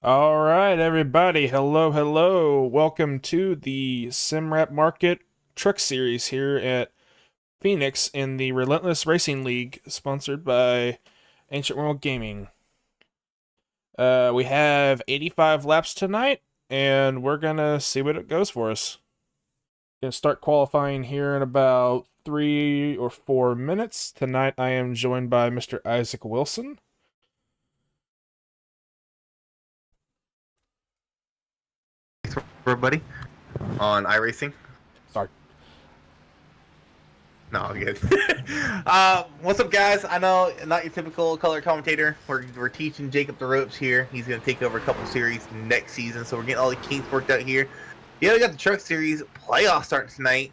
All right, everybody. Hello, hello. Welcome to the SimRap Market Truck Series here at Phoenix in the Relentless Racing League, sponsored by Ancient World Gaming. We have 85 laps tonight, and we're gonna see what it goes for us. Gonna start qualifying here in about 3 or 4 minutes. Tonight, I am joined by Mr. Isaac Wilson. Everybody on iRacing. Sorry. No, I'm good. What's up, guys? I know not your typical color commentator. We're teaching Jacob the ropes here. He's going to take over a couple series next season, so we're getting all the kinks worked out here. Yeah, we got the Truck Series playoff starting tonight.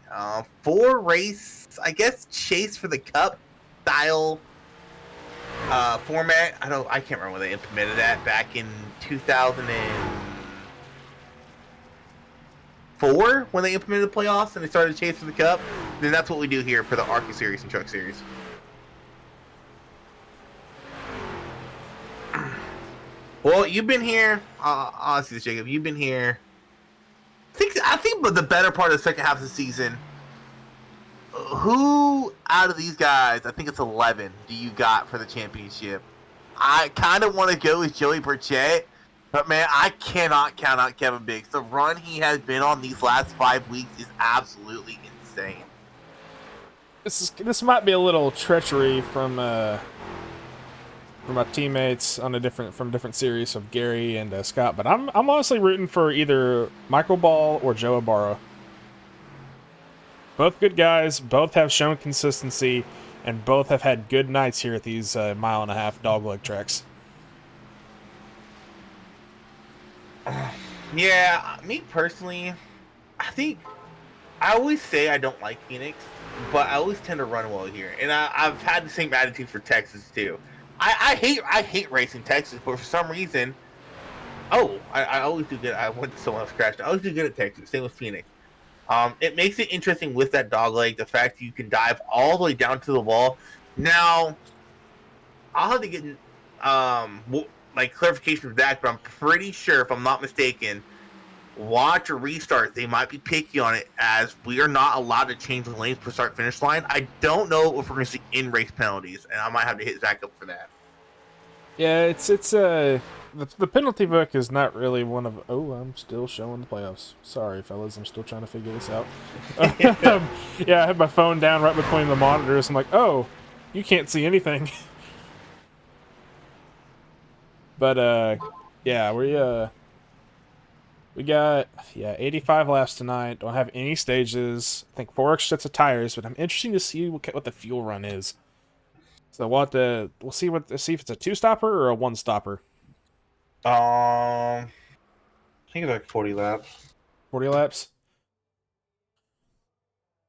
4 race, I guess, chase for the Cup style format. I can't remember when they implemented that back in 2004 when they implemented the playoffs and they started chasing the Cup. Then that's what we do here for the ARCA Series and Truck Series. Well, you've been here. Honestly, Jacob, you've been here. I think the better part of the second half of the season. Who out of these guys, I think it's 11, do you got for the championship? I kind of want to go with Joey Burchett, but man, I cannot count out Kevin Biggs. The run he has been on these last 5 weeks is absolutely insane. This might be a little treachery from my teammates on from different series of Gary and Scott, but I'm honestly rooting for either Michael Ball or Joe Ibarra. Both good guys, both have shown consistency, and both have had good nights here at these mile-and-a-half dogleg tracks. Yeah, me personally, I think I always say I don't like Phoenix, but I always tend to run well here, and I've had the same attitude for Texas too. I hate racing Texas, but for some reason, I always do good. I went to someone else crashed. I always do good at Texas. Same with Phoenix. It makes it interesting with that dog leg. The fact that you can dive all the way down to the wall. Now, I'll have to get like clarification of that, but I'm pretty sure, if I'm not mistaken, watch or restart, they might be picky on it as we are not allowed to change the lanes per start finish line. I don't know if we're going to see in race penalties, and I might have to hit Zach up for that. Yeah, it's the penalty book is not really one of. Oh, I'm still showing the playoffs. Sorry, fellas, I'm still trying to figure this out. Yeah, I had my phone down right between the monitors. I'm like, oh, you can't see anything. But yeah, we got 85 laps tonight. Don't have any stages. I think 4 extra sets of tires, but I'm interested to see what the fuel run is. So we'll see if it's a 2-stopper or a 1-stopper. I think it's like 40 laps. 40 laps.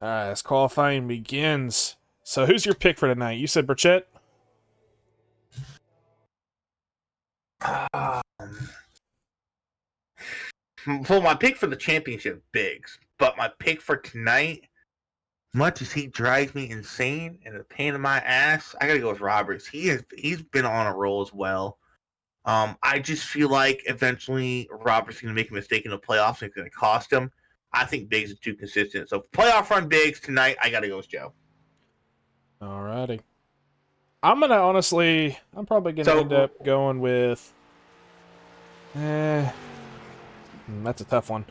All right, as qualifying begins. So who's your pick for tonight? You said Burchett? Um, well, my pick for the championship, Biggs, but my pick for tonight, much as he drives me insane and a pain in my ass, I gotta go with Roberts. He's been on a roll as well. I just feel like eventually Roberts is gonna make a mistake in the playoffs and it's gonna cost him. I think Biggs is too consistent. So playoff run Biggs tonight, I gotta go with Joe. Alrighty. I'm probably gonna end So up going with. That's a tough one.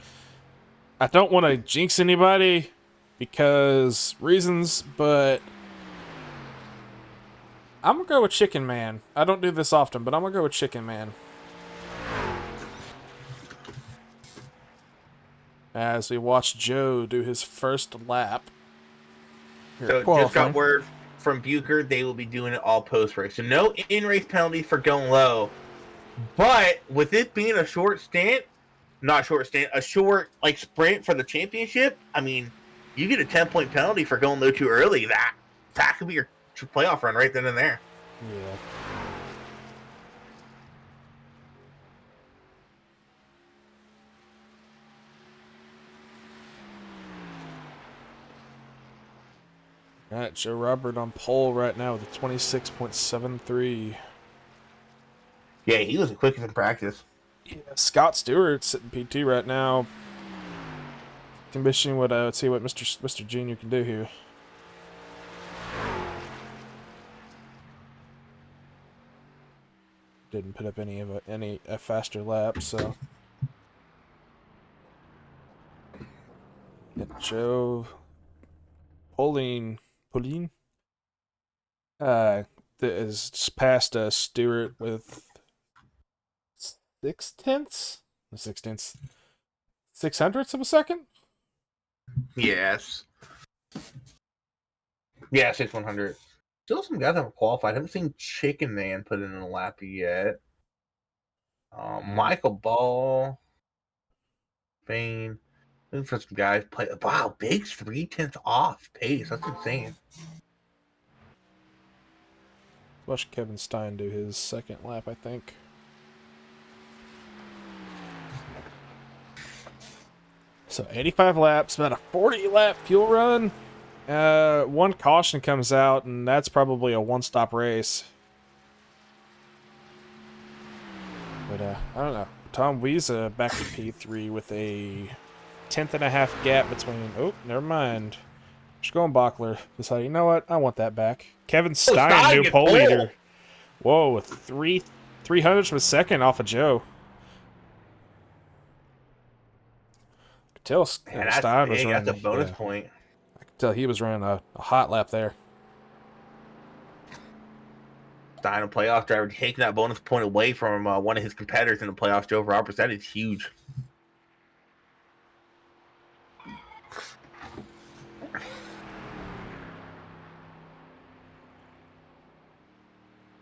I don't want to jinx anybody because reasons, but I'm gonna go with Chicken Man. I don't do this often, but I'm gonna go with Chicken Man. As we watch Joe do his first lap. just got word from Bucher, they will be doing it all post race. So no in race penalty for going low. But with it being a short stint, a short like sprint for the championship, I mean, you get a 10-point penalty for going low too early. That could be your playoff run right then and there. Yeah. Alright, Joe Robert on pole right now with a 26.73. Yeah, he was the quickest in practice. Yeah, Scott Stewart's sitting P2 right now. Commissioning what let's see what Mr. Junior can do here. Didn't put up any a faster lap, so yeah, Joe Pauline uh is past Stewart with 6/10, 6/10, 600ths of a second. Yes. Yeah, 6/100. Still some guys haven't qualified. I haven't seen Chicken Man put in a lap yet. Michael Ball, Bain. Looking for some guys play. Wow, Big's 3/10 off pace. That's insane. Watch Kevin Stein do his second lap, I think. So 85 laps, about a 40 lap fuel run. One caution comes out, and that's probably a one-stop race. But I don't know. Tom Wiesa back to P3 with a 10th-and-a-half gap between. Oh, never mind. Just going Bachler. Decided, you know what? I want that back. Kevin Stein, new pole leader. Whoa, with 300ths of a second off of Joe. Could tell Stein was running. That's a bonus point. I could tell he was running a hot lap there. Stein, a playoff driver, taking that bonus point away from one of his competitors in the playoffs, Joe Roberts. That is huge.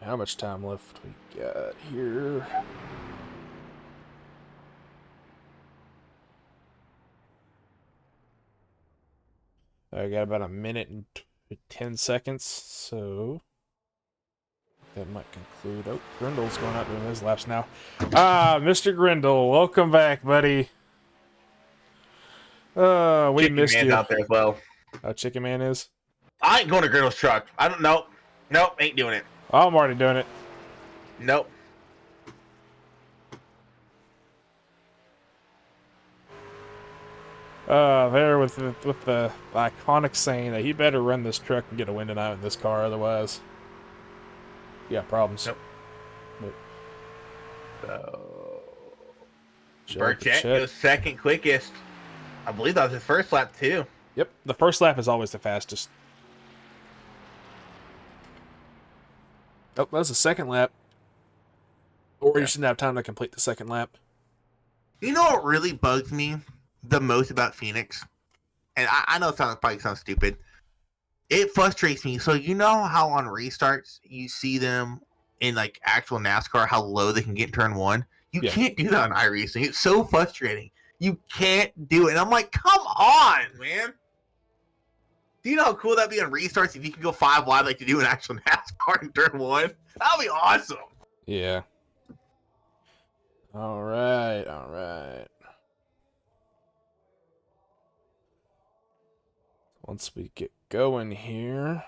How much time left we got here? I got about a minute and 10 seconds, so that might conclude. Oh, Grindel's going out doing his laps now. Mr. Grindel, welcome back, buddy. We Chicken missed Man's you. out there as well. Chicken Man is? I ain't going to Grindel's truck. I don't know. Nope, ain't doing it. Oh, I'm already doing it. Nope. There with the iconic saying that he better run this truck and get a win tonight in this car, otherwise, yeah, problems. Nope. So, Burchett goes second quickest. I believe that was his first lap too. Yep, the first lap is always the fastest. Oh, that was the second lap. Or you shouldn't have time to complete the second lap. You know what really bugs me the most about Phoenix? And I know it probably sounds stupid. It frustrates me. So you know how on restarts you see them in like actual NASCAR, how low they can get in turn one? You can't do that on iRacing. It's so frustrating. You can't do it. And I'm like, come on, man. Do you know how cool that'd be on restarts if you can go 5 wide like you do in actual NASCAR in turn one? That'd be awesome. Yeah. All right. Once we get going here,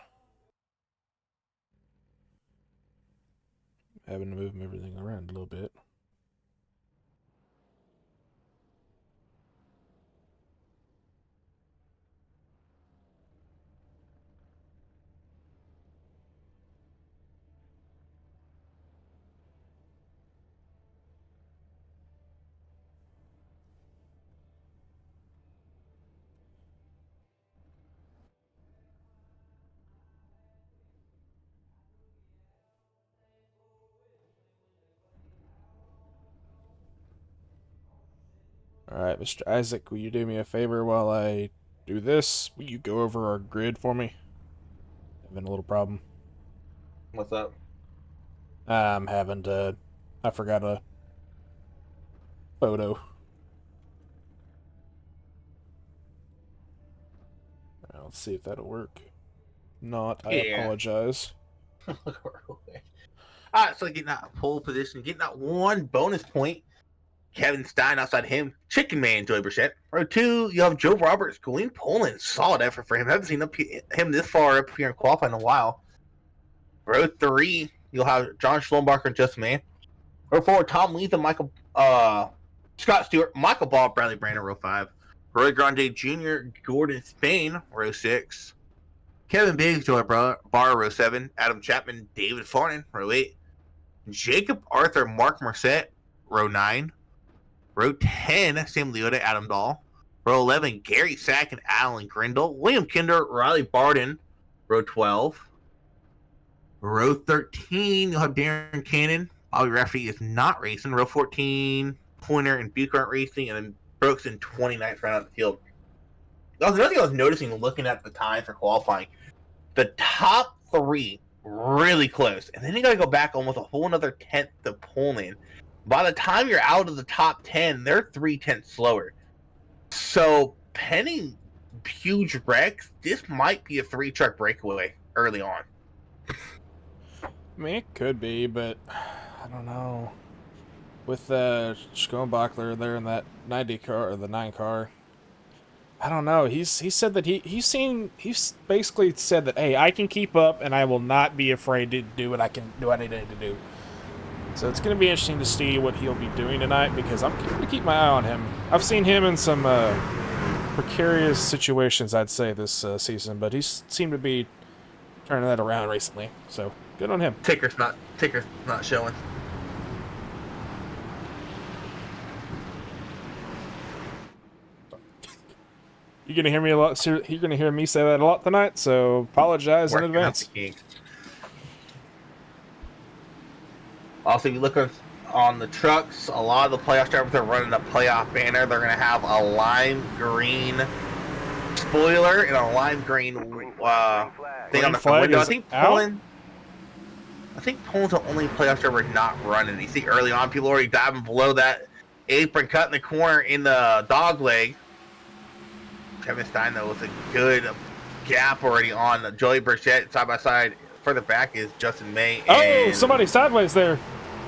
having to move everything around a little bit. All right, Mr. Isaac, will you do me a favor while I do this? Will you go over our grid for me? Having a little problem. What's up? I'm having to. I forgot a photo. Let's see if that'll work. Not, I apologize. Alright, so getting that pole position, getting that one bonus point. Kevin Stein outside him. Chicken Man, Joey Burchett. Row 2, you have Joe Roberts, Glenn Poland. Solid effort for him. I haven't seen him this far up here in qualifying in a while. Row 3, you'll have John Schlumbacher and Just Man. Row 4, Tom Leith and Michael uh, Scott Stewart, Michael Ball, Bradley Brandon, row 5. Roy Grande Jr., Gordon Spain, row 6. Kevin Biggs, Joey Barr, row 7. Adam Chapman, David Farnan, row 8. Jacob Arthur, Mark Merced, row 9. Row 10, Sam Leota, Adam Dahl. Row 11, Gary Sack and Alan Grindle. William Kinder, Riley Barden, row 12. Row 13, you'll have Darren Cannon. Bobby Rafferty is not racing. Row 14, Pointer and Buke aren't racing. And then Brooks in 29th round of the field. That was another thing I was noticing looking at the time for qualifying. The top 3 really close. And then you got to go back almost a whole another tenth to pull in. By the time you're out of the top 10, they're 3/10 slower. So, pending huge wrecks, this might be a 3-truck breakaway early on. I mean, it could be, but I don't know. With Schonbachler there in that 90 car or the 9 car, I don't know. He said that he's basically said that, hey, I can keep up and I will not be afraid to do what I need to do. So it's going to be interesting to see what he'll be doing tonight, because I'm going to keep my eye on him. I've seen him in some precarious situations, I'd say, this season, but he's seemed to be turning that around recently. So good on him. Ticker's not showing. You're going to hear me a lot. You're going to hear me say that a lot tonight, so apologize in advance. Also, if you look on the trucks, a lot of the playoff drivers are running a playoff banner. They're going to have a lime green spoiler and a lime green thing on the front window. I think Poland's the only playoff driver not running. You see early on, people already diving below that apron, cutting the corner in the dog leg. Kevin Stein, though, with a good gap already on Joey Burchett. Side by side, further back is Justin May. Oh, somebody sideways there.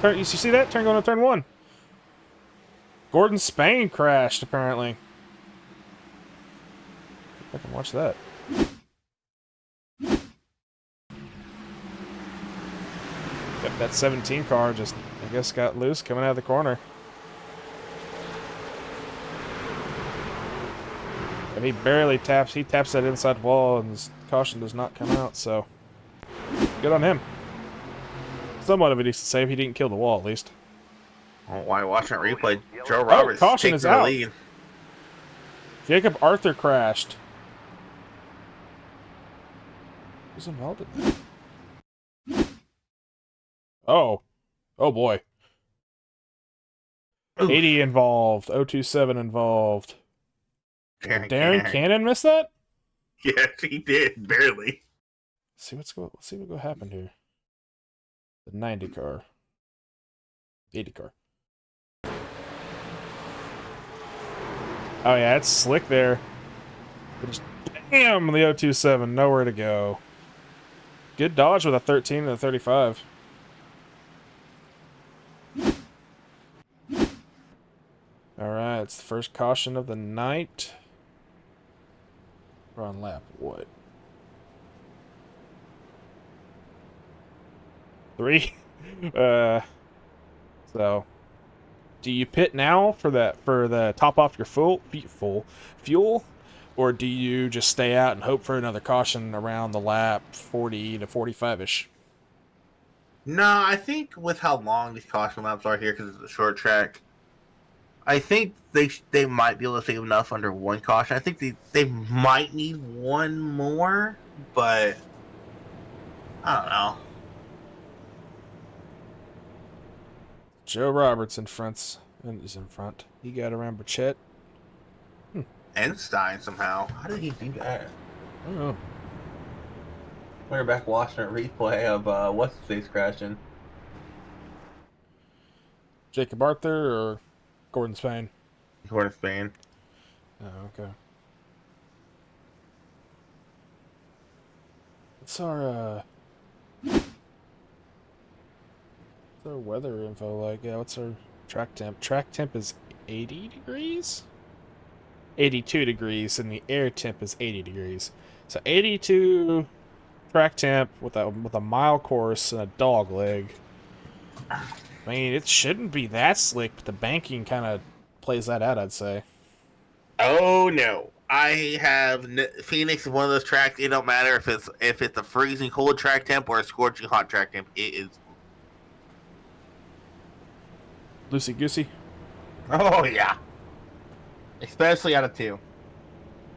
You see that? Turn going to turn 1. Gordon Spain crashed, apparently. I can watch that. Yep, that 17 car just, I guess, got loose coming out of the corner. And he barely taps. He taps that inside wall, and his caution does not come out, so good on him. Somewhat of a decent save. He didn't kill the wall, at least. Oh, why watching that replay? Joe Roberts caution is out. Lead. Jacob Arthur crashed. Who's involved in that? Oh. Oh, boy. Oof. 80 involved. 027 involved. Darren Cannon missed that? Yes, he did. Barely. Let's see what happened here. The 90 car. 80 car. Oh yeah, it's slick there. Just, damn, the 027, nowhere to go. Good dodge with a 13 and a 35. Alright, it's the first caution of the night. We're on lap what? 3. So do you pit now for the top off your full fuel, or do you just stay out and hope for another caution around the lap 40 to 45ish? No, I think with how long these caution laps are here, because it's a short track, I think they might be able to save enough under one caution. I think they might need one more, but I don't know. Joe Roberts in front. He's in front. He got around Burchett. And Stein somehow. How did he do that? I don't know. We're back watching a replay of what's his face crashing. Jacob Arthur or Gordon Spain? Gordon Spain. Oh, okay. What's our weather info like? Yeah, what's our track temp? Track temp is 80 degrees? 82 degrees, and the air temp is 80 degrees. So 82 track temp with a mile course and a dog leg. I mean, it shouldn't be that slick, but the banking kind of plays that out, I'd say. Oh no. Phoenix is one of those tracks. It don't matter if it's a freezing cold track temp or a scorching hot track temp. It is. Loosey goosey. Oh yeah, especially out of two.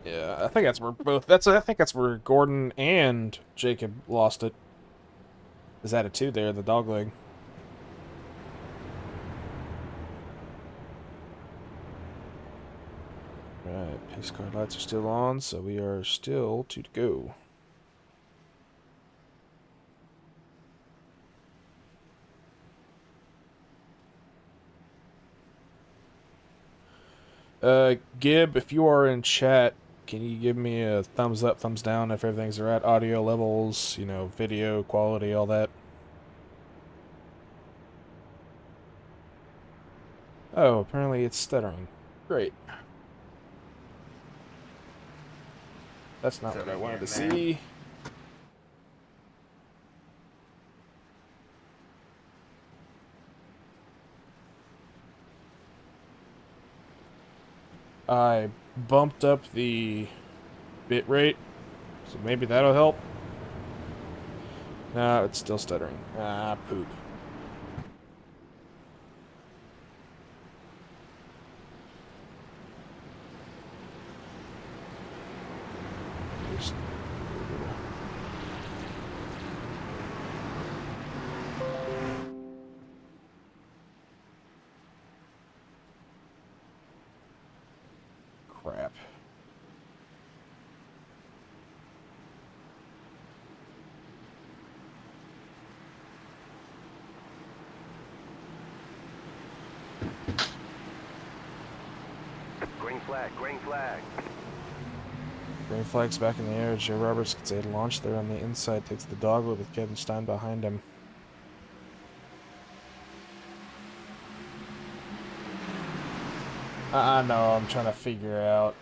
Yeah, I think that's where both. I think that's where Gordon and Jacob lost it. His attitude there, the dog leg. Right, pace car lights are still on, so we are still two to go. Gib, if you are in chat, can you give me a thumbs up, thumbs down if everything's right? Audio levels, video quality, all that. Oh, apparently it's stuttering. Great. That's not So what I wanted to again, man. see. I bumped up the bit rate, so maybe that'll help. No, it's still stuttering. Ah, poop. Just- Crap. Green flag, green flag. Green flag's back in the air. Joe Roberts gets a launch there on the inside, takes the dogwood with Kevin Stein behind him. No, I'm trying to figure out.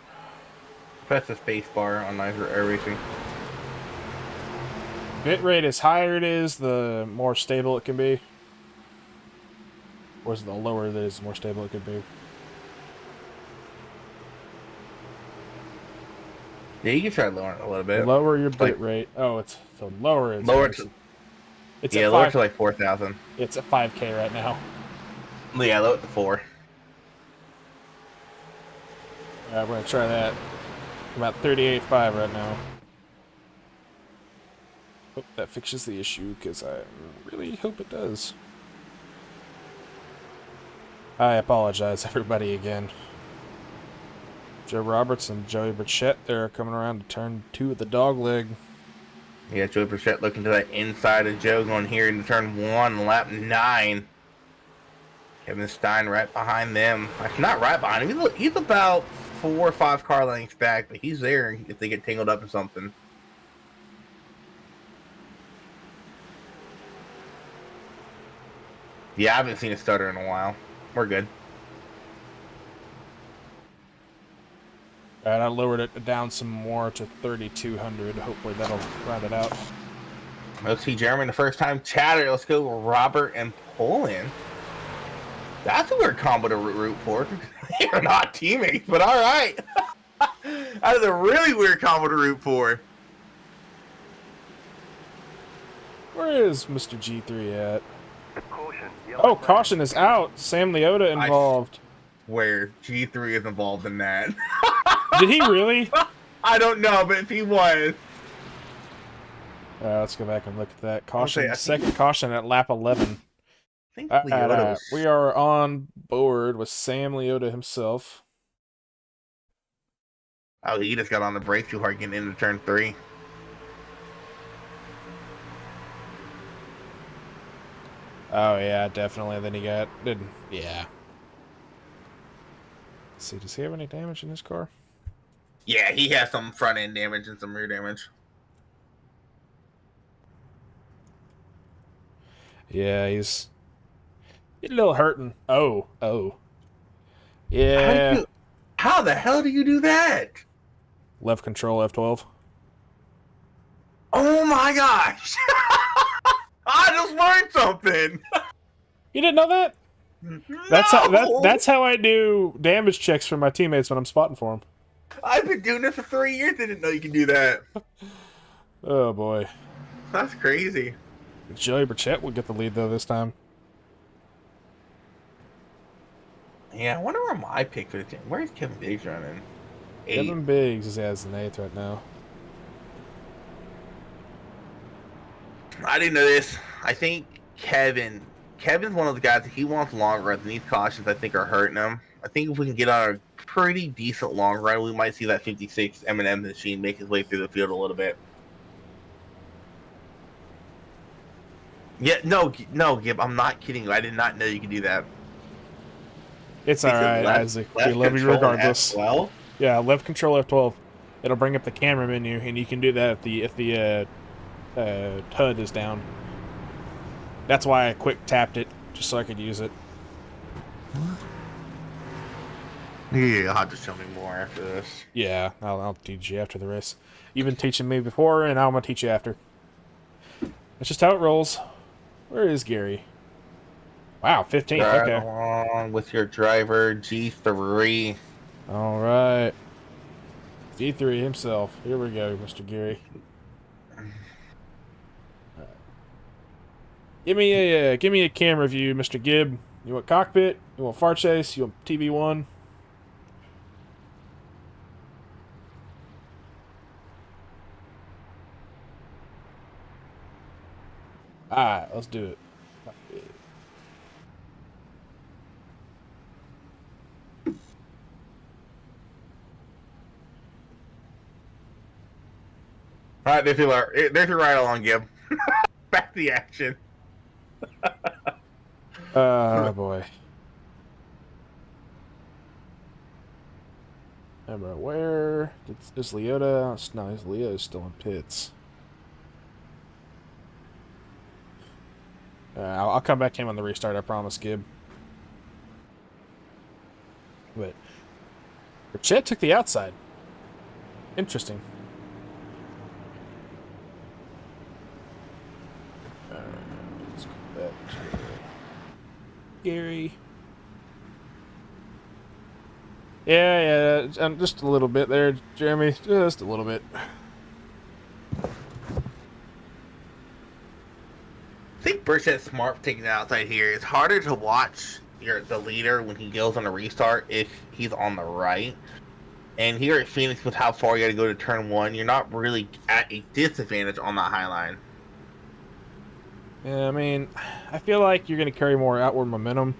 Press the space bar on nicer air racing. Bitrate is higher it is, the more stable it can be. Or is it the lower it is, the more stable it could be? Yeah, you can try lowering it a little bit. Lower your It's like bitrate. Oh, it's so lower it's lower worse. to It's yeah, at lower 5. to like 4,000. It's at 5K right now. Yeah, lower it to 4. Alright, we're gonna try that. About 38.5 right now. Hope that fixes the issue, because I really hope it does. I apologize, everybody, again. Joe Roberts and Joey Burchett there are coming around to turn 2 of the dog leg. Yeah, Joey Burchett looking to that inside of Joe going here into turn 1, lap 9. Kevin Stein right behind them. Actually, not right behind him. He's about 4 or 5 car lengths back, but he's there if they get tangled up in something. Yeah, I haven't seen a stutter in a while. We're good. Alright, I lowered it down some more to 3,200. Hopefully that'll round it out. Let's see Jeremy the first time chatter. Let's go Robert and Poland. That's a weird combo to root for. They're not teammates, but all right. That is a really weird combo to root for. Where is Mr. G3 at? Caution. Oh, caution is out. Sam Leota involved. Where G3 is involved in that. Did he really? I don't know, but if he was. Let's go back and look at that. Caution. I Second caution at lap 11. think Leota was... We are on board with Sam Leota himself. Oh, he just got on the brake too hard getting into turn 3. Oh, yeah, definitely. Then he didn't. Yeah. Let's see, does he have any damage in his car? Yeah, he has some front end damage and some rear damage. Yeah, he's a little hurting. Oh. Yeah. How the hell do you do that? Left control F12. Oh my gosh! I just learned something. You didn't know that? No! That's how I do damage checks for my teammates when I'm spotting for them. I've been doing this for 3 years. I didn't know you could do that. Oh boy, That's crazy. Joey Burchett will get the lead though this time. Yeah, I wonder where my pick for the team. Where's Kevin Diggs running? 8. Kevin Biggs is as an eighth right now. I didn't know this. I think Kevin's one of the guys that he wants long runs, and these cautions I think are hurting him. I think if we can get on a pretty decent long run, we might see that 56 M&M machine make his way through the field a little bit. Yeah, no, Gib, I'm not kidding you. I did not know you could do that. It's Is it alright, left- Isaac. We left love you control and regardless. F12? Yeah, left control F12. It'll bring up the camera menu, and you can do that if the HUD is down. That's why I quick tapped it, just so I could use it. Yeah, you'll have to show me more after this. Yeah, I'll teach you after the race. You've been teaching me before, and I'm gonna teach you after. That's just how it rolls. Where is Gary? Wow, 15th. Right Okay. along with your driver, G3. All right. D3 himself. Here we go, Mr. Gary. Give me a camera view, Mr. Gibb. You want cockpit? You want far chase? You want TV1? Alright, let's do it. All right, there's your ride along, Gib. Back to the action. Oh boy. Remember where? Is Leota? No, Leota's still in pits. I'll come back to him on the restart, I promise, Gib. But Chet took the outside. Interesting. Let's go back to Gary. Yeah, just a little bit there, Jeremy. Just a little bit. I think Burchett's smart for taking the outside here. It's harder to watch the leader when he goes on a restart if he's on the right. And here at Phoenix, with how far you got to go to turn 1, you're not really at a disadvantage on that high line. Yeah, I mean, I feel like you're going to carry more outward momentum.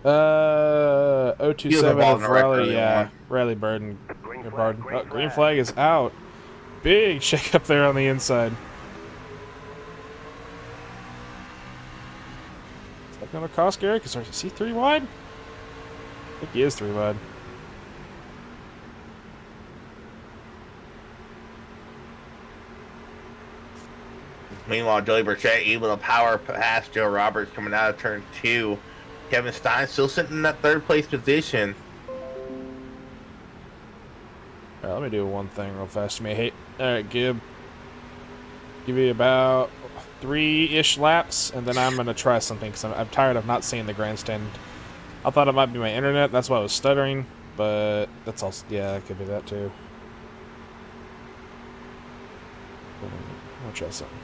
027 of Riley, yeah. Riley Burden. Green flag is out. Big shake up there on the inside. Is that going to cost Gary? Because is he 3 wide? I think he is 3 wide. Meanwhile, Joey Burchett able to power past Joe Roberts coming out of turn 2. Kevin Stein still sitting in that 3rd place position. Alright, let me do one thing real fast to me. Hey, alright, Gib. Give you about 3-ish laps, and then I'm going to try something, because I'm tired of not seeing the grandstand. I thought it might be my internet, that's why I was stuttering, but that's also, yeah, it could be that too. I'll try something.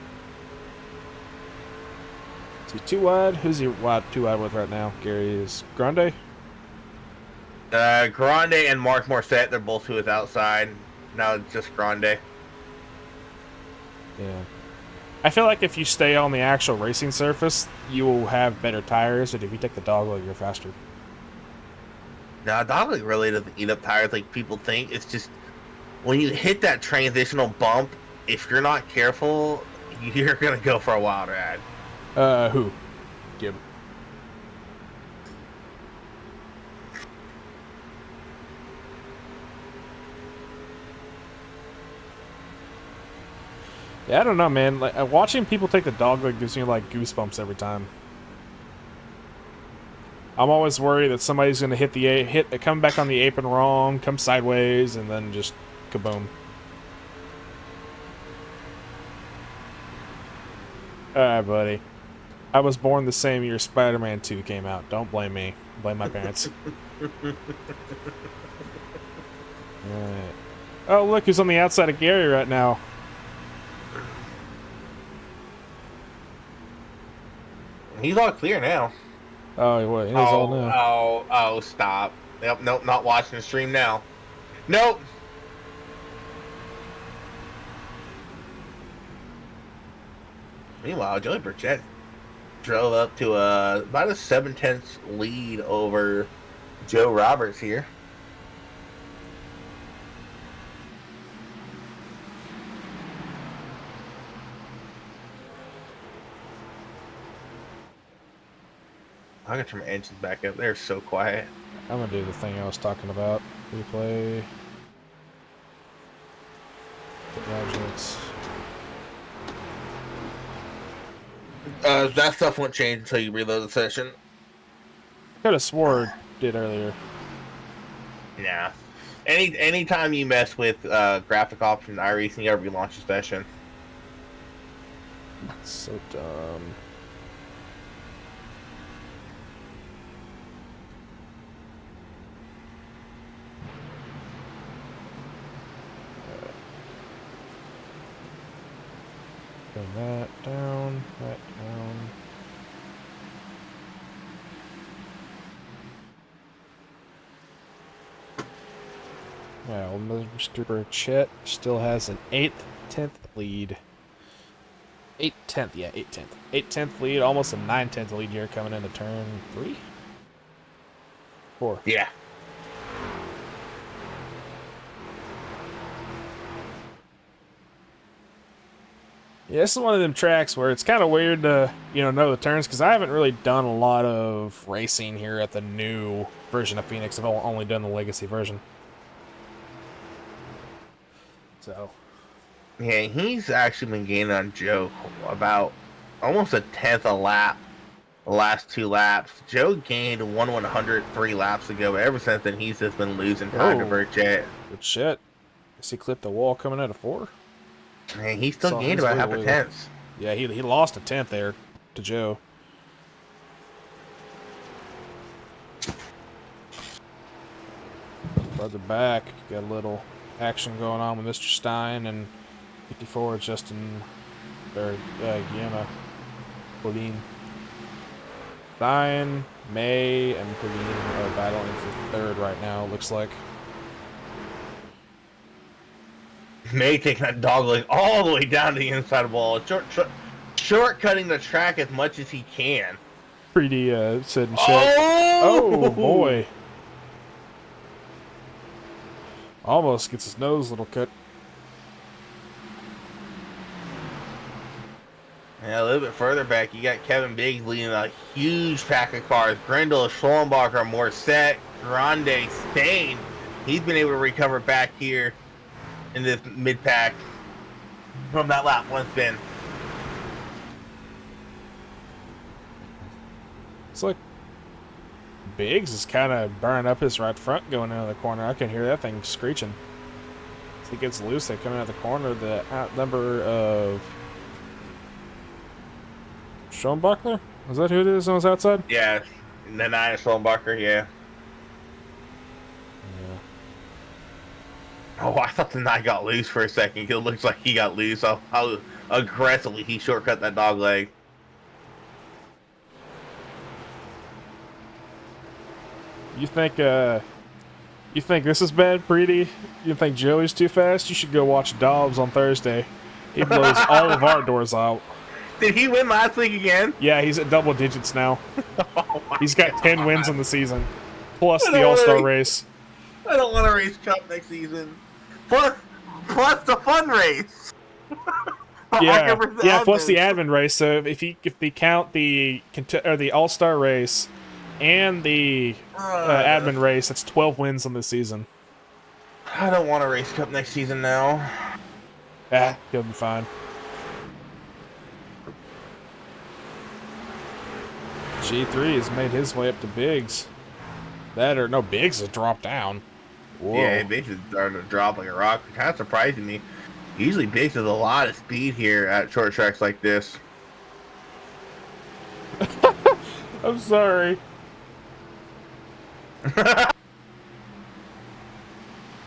Is he 2 wide? Who's he 2 wide with right now? Gary is Grande? Grande and Mark Morissette, they're both to his outside. Now it's just Grande. Yeah. I feel like if you stay on the actual racing surface, you will have better tires, but if you take the dogleg, you're faster. Now, dogleg really doesn't eat up tires like people think. It's just when you hit that transitional bump, if you're not careful, you're going to go for a wild ride. Who? Gib. Yeah, I don't know, man. Like watching people take the dogleg gives me like goosebumps every time. I'm always worried that somebody's gonna come back on the apron wrong, come sideways, and then just kaboom. All right, buddy. I was born the same year Spider-Man 2 came out. Don't blame me. Blame my parents. Alright. Oh, look who's on the outside of Gary right now. He's all clear now. Oh, what? It is all Oh, now. oh, stop. Nope, nope, not watching the stream now. Nope. Meanwhile, Joey Burchett drove up to about a 7/10 lead over Joe Roberts here. I'm gonna turn my engines back up. They're so quiet. I'm gonna do the thing I was talking about. Replay. Objects. That stuff won't change until you reload the session. Could have swore it did earlier. Nah. Anytime you mess with graphic options, iRacing, you ever relaunch a session. So dumb. Bring that down, that down. Well, Mr. Burchett still has an 8/10 lead. 8/10, yeah, 8/10. 8/10 lead, almost a 9/10 lead here coming into turn 3? 4. Yeah. Yeah, this is one of them tracks where it's kind of weird to, know the turns, because I haven't really done a lot of racing here at the new version of Phoenix. I've only done the Legacy version. So. Yeah, he's actually been gaining on Joe about almost a tenth a lap the last 2 laps. Joe gained 1/100 3 laps ago, but ever since then he's just been losing time to Burchett. Good shit. Guess he clipped the wall coming out of 4. And he still gained about half a tenth. Yeah, he lost a 10th there to Joe. Further back, got a little action going on with Mr. Stein and 54 Justin Guillermo Pauline. Stein, May, and Pauline are battling for 3rd right now, it looks like. May taking that dog leg all the way down to the inside of the wall. Shortcutting the track as much as he can. 3D said in chat. Oh boy. Almost gets his nose a little cut. Yeah, a little bit further back, you got Kevin Biggs leading a huge pack of cars. Grindel, Schlumbacher, Morissette, Grande, Spain. He's been able to recover back here in this mid-pack from that lap one spin. It's like Biggs is kind of burning up his right front going into the corner. I can hear that thing screeching. As he gets loose, they come out of the corner. The outnumber of Schoenbachler? Is that who it is on his outside? Yeah, the 9 is Schlumbacher, yeah. Oh, I thought the 9 got loose for a second. It looks like he got loose. How aggressively he shortcut that dog leg. You think this is bad, Preety? You think Joey's too fast? You should go watch Dobbs on Thursday. He blows all of our doors out. Did he win last week again? Yeah, he's at double digits now. He's got 10 wins in the season, plus I the don't All-Star wanna- race. I don't want to race Cup next season. Plus the fun race. Yeah, versus yeah. Plus the admin. admin race. So if they count the All-Star race and the admin race, that's 12 wins on this season. I don't want to race Cup next season now. He'll be fine. G3 has made his way up to Biggs. Biggs has dropped down. Whoa. Yeah, Biggs is starting to drop like a rock. Kind of surprising me. Usually Biggs has a lot of speed here at short tracks like this. I'm sorry.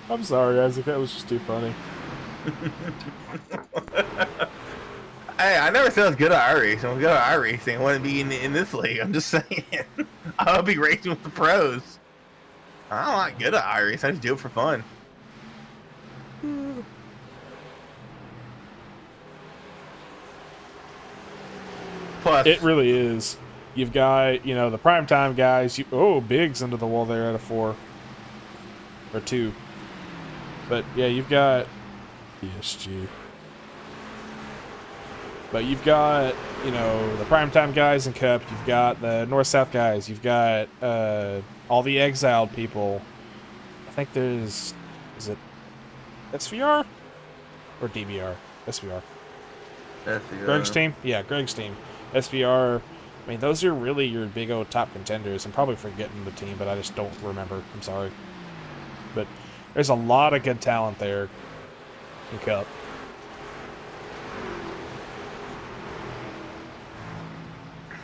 I'm sorry, Isaac. That was just too funny. Hey, I never said I was good at iRacing. I was good at iRacing. I wouldn't be in this league. I'm just saying. I'll be racing with the pros. I'm not good at iRacing. I just do it for fun. Plus, It really is. You've got, the primetime guys. Biggs into the wall there at a 4. Or 2. But, yeah, you've got PSG. But you've got, the primetime guys in Cup. You've got the North-South guys. You've got all the exiled people. I think there's... Is it SVR? Or DVR? SVR. Greg's team? Yeah, Greg's team. SVR. I mean, those are really your big old top contenders. I'm probably forgetting the team, but I just don't remember. I'm sorry. But there's a lot of good talent there in Cup.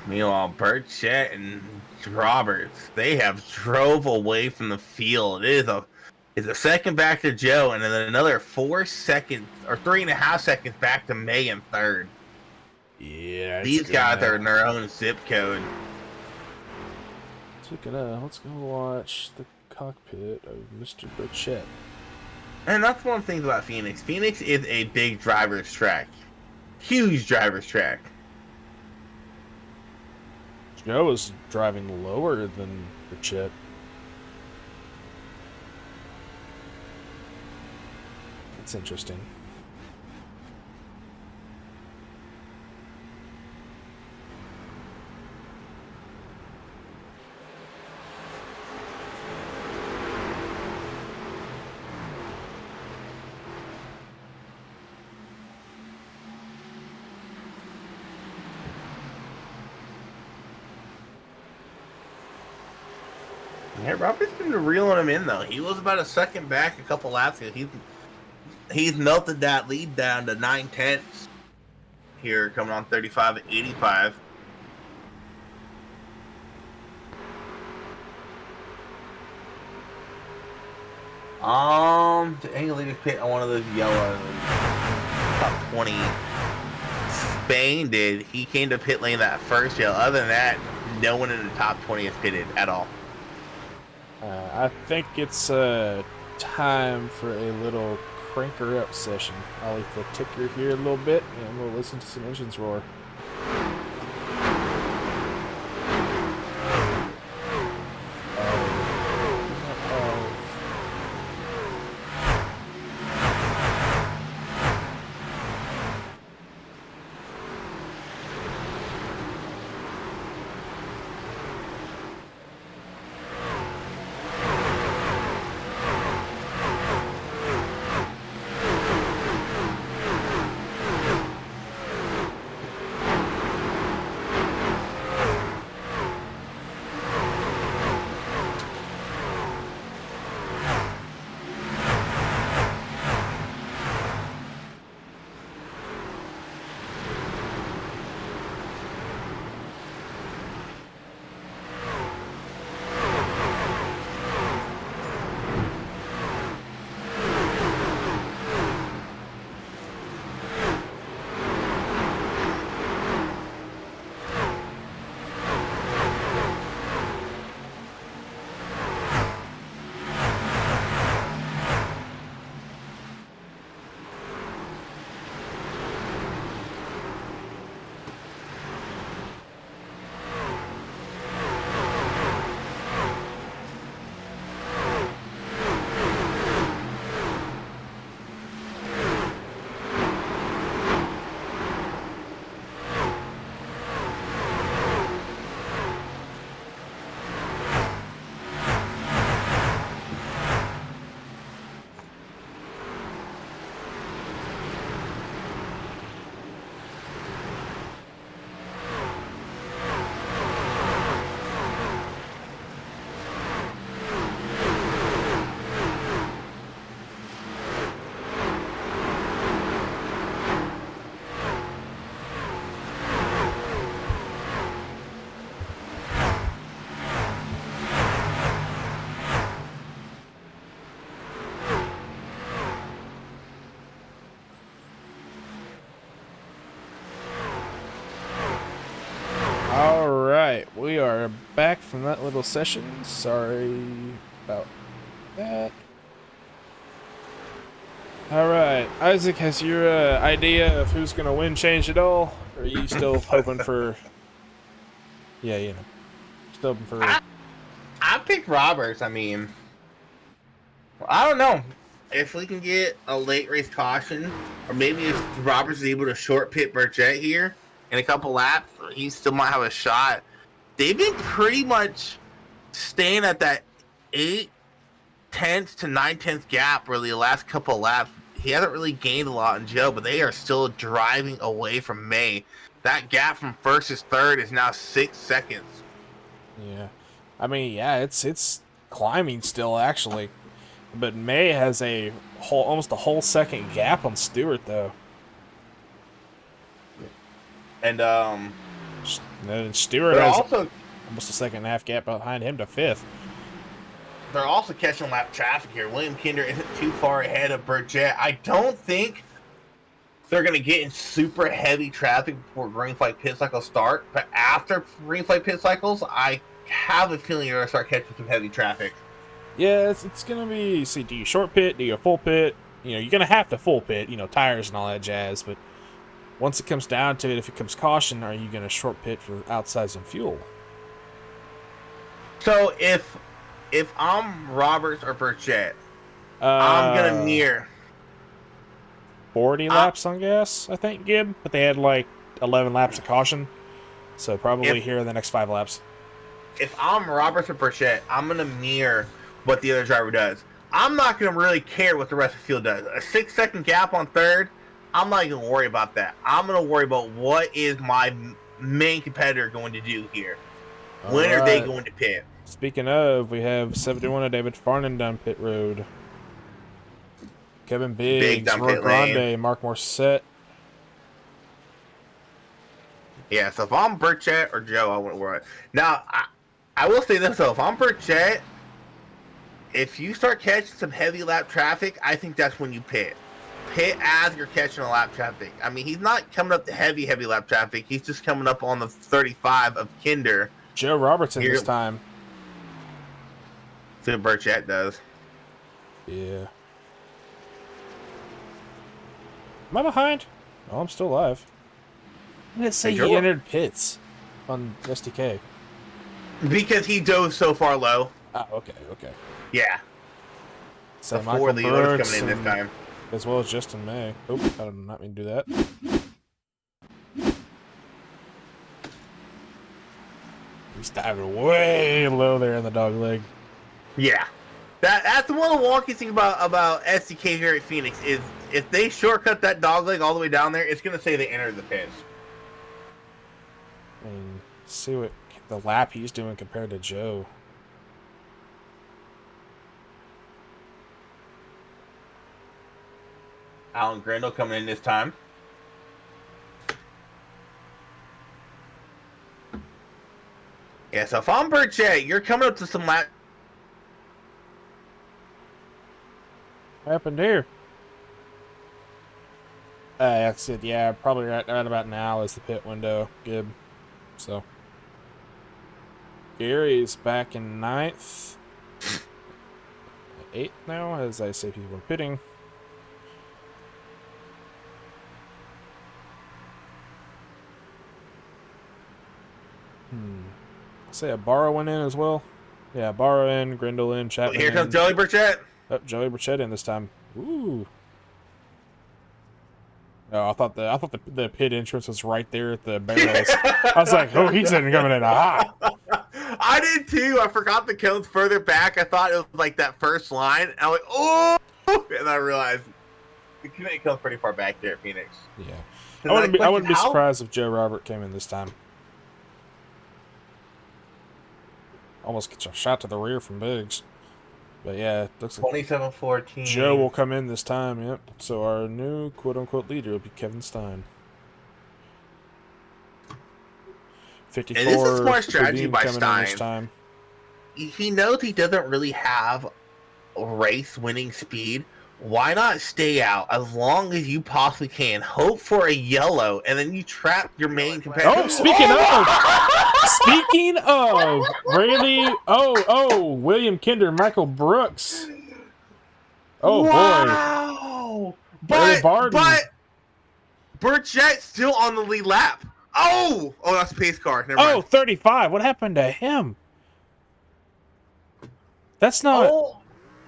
meanwhile, Burchett and Roberts, they have drove away from the field. It's a second back to Joe, and then another 4 seconds or 3.5 seconds back to May in third. Yeah, These guys are in their own zip code. Let's go watch the cockpit of Mr. Burchett. And that's one of the things about Phoenix. Phoenix is a big driver's track. Huge driver's track. Joe is driving lower than Burchett. That's interesting. Yeah, Robert's been reeling him in though. He was about a second back a couple laps ago. He's melted that lead down to 9/10 here, coming on 35-85. The angle leader pit on one of those yellow top 20. Spain did. He came to pit lane that first yellow. Other than that, no one in the top 20 has pitted at all. I think it's time for a little cranker up session. I'll leave the ticker here a little bit, and we'll listen to some engines roar. right, we are back from that little session. Sorry about that. All right, Isaac, has your idea of who's gonna win changed at all? Or are you still hoping for? Yeah, still hoping for. I picked Roberts. I mean, I don't know if we can get a late race caution, or maybe if Roberts is able to short pit Burchett here in a couple laps, he still might have a shot. They've been pretty much staying at that 8/10 to 9/10 gap really the last couple of laps. He hasn't really gained a lot in Joe, but they are still driving away from May. That gap from first to third is now 6 seconds. Yeah, I mean, yeah, it's climbing still actually, but May has almost a whole second gap on Stewart though. And And then Stewart they're has also almost a second and a half gap behind him to fifth. they're also catching lap traffic here. William Kinder isn't too far ahead of Burchett. I don't think they're going to get in super heavy traffic before green flag pit cycles start. But after green flag pit cycles, I have a feeling you're going to start catching some heavy traffic. Yeah, it's gonna be. See, do you short pit? Do you full pit? You're gonna have to full pit. Tires and all that jazz. But once it comes down to it, if it comes caution, are you gonna short pit for outsides and fuel? So if I'm Roberts or Burchett, I'm going to near 40 laps on gas, I think, Gib. But they had like 11 laps of caution, so probably here in the next 5 laps. If I'm Roberts or Burchett, I'm going to mirror what the other driver does. I'm not going to really care what the rest of the field does. A 6-second gap on third, I'm not going to worry about that. I'm going to worry about what is my main competitor going to do here. When are they going to pit? Speaking of, we have 71 of David Farnan down pit road. Kevin Biggs, down Roy pit Grande, lane. Mark Morset. Yeah, so if I'm Burchett or Joe, I wouldn't worry. Now, I will say this though, if I'm Burchett, if you start catching some heavy lap traffic, I think that's when you pit. Pit as you're catching a lap traffic. I mean, he's not coming up to heavy lap traffic. He's just coming up on the 35 of Kinder. Joe Robertson this time. So Burchett does. Yeah. Am I behind? Oh, I'm still alive. I'm gonna say he entered pits on SDK. Because he dove so far low. Oh, okay. Yeah. So Before Michael the orders Brooks coming in this time. as well as Justin May. Oh, I did not mean to do that. He's diving way low there in the dog leg. Yeah. That's one of the wonky things about SDK here at Phoenix is if they shortcut that dog leg all the way down there, it's going to say they entered the pits. I mean, see what the lap he's doing compared to Joe. Alan Grindle coming in this time. Yeah, so if I'm Burchett, you're coming up to some lap. What happened here? Exit, yeah, probably right about now is the pit window, Gib. So Gary's back in 9th. 8th now, as I say people are pitting. Say a Barrow went in as well. Yeah, Barrow in, Grindle in, Chapman Here comes in. Joey Burchett. Oh, Joey Burchett in this time. Ooh. Oh, I thought the pit entrance was right there at the barrels. I was like, oh, he's in coming in. Aha! I did too. I forgot the cones further back. I thought it was like that first line. And I'm like, oh! And I realized the committee comes pretty far back there at Phoenix. Yeah. I wouldn't be surprised if Joe Robert came in this time. Almost gets a shot to the rear from Biggs. But yeah, it looks like 27-14. Joe will come in this time, yep. So our new quote-unquote leader will be Kevin Stein. 54. And this is smart strategy Padine by coming in this Stein. time. He knows he doesn't really have race-winning speed. Why not stay out as long as you possibly can? Hope for a yellow, and then you trap your main competitor. Oh, speaking Speaking of Rayleigh, William Kinder, Michael Brooks. Oh boy, Wow! Barry Barden. But Burchett still on the lead lap. Oh, that's a pace car. Never mind. 35. What happened to him? That's not Oh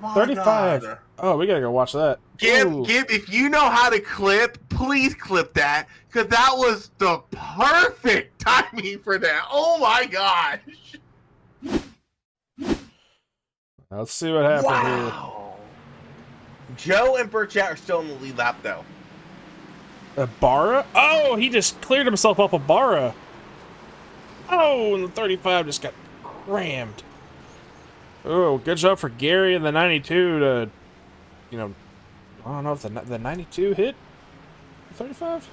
my 35. God. Oh, we gotta go watch that. Ooh. Gib, if you know how to clip, please clip that, because that was the perfect timing for that. Oh my gosh. Let's see what happened here. Wow. Joe and Burchett are still in the lead lap, though. Barra? Oh, he just cleared himself off of Barra. Oh, and the 35 just got crammed. Oh, good job for Gary and the 92 to, you know, I don't know if the 92 hit 35.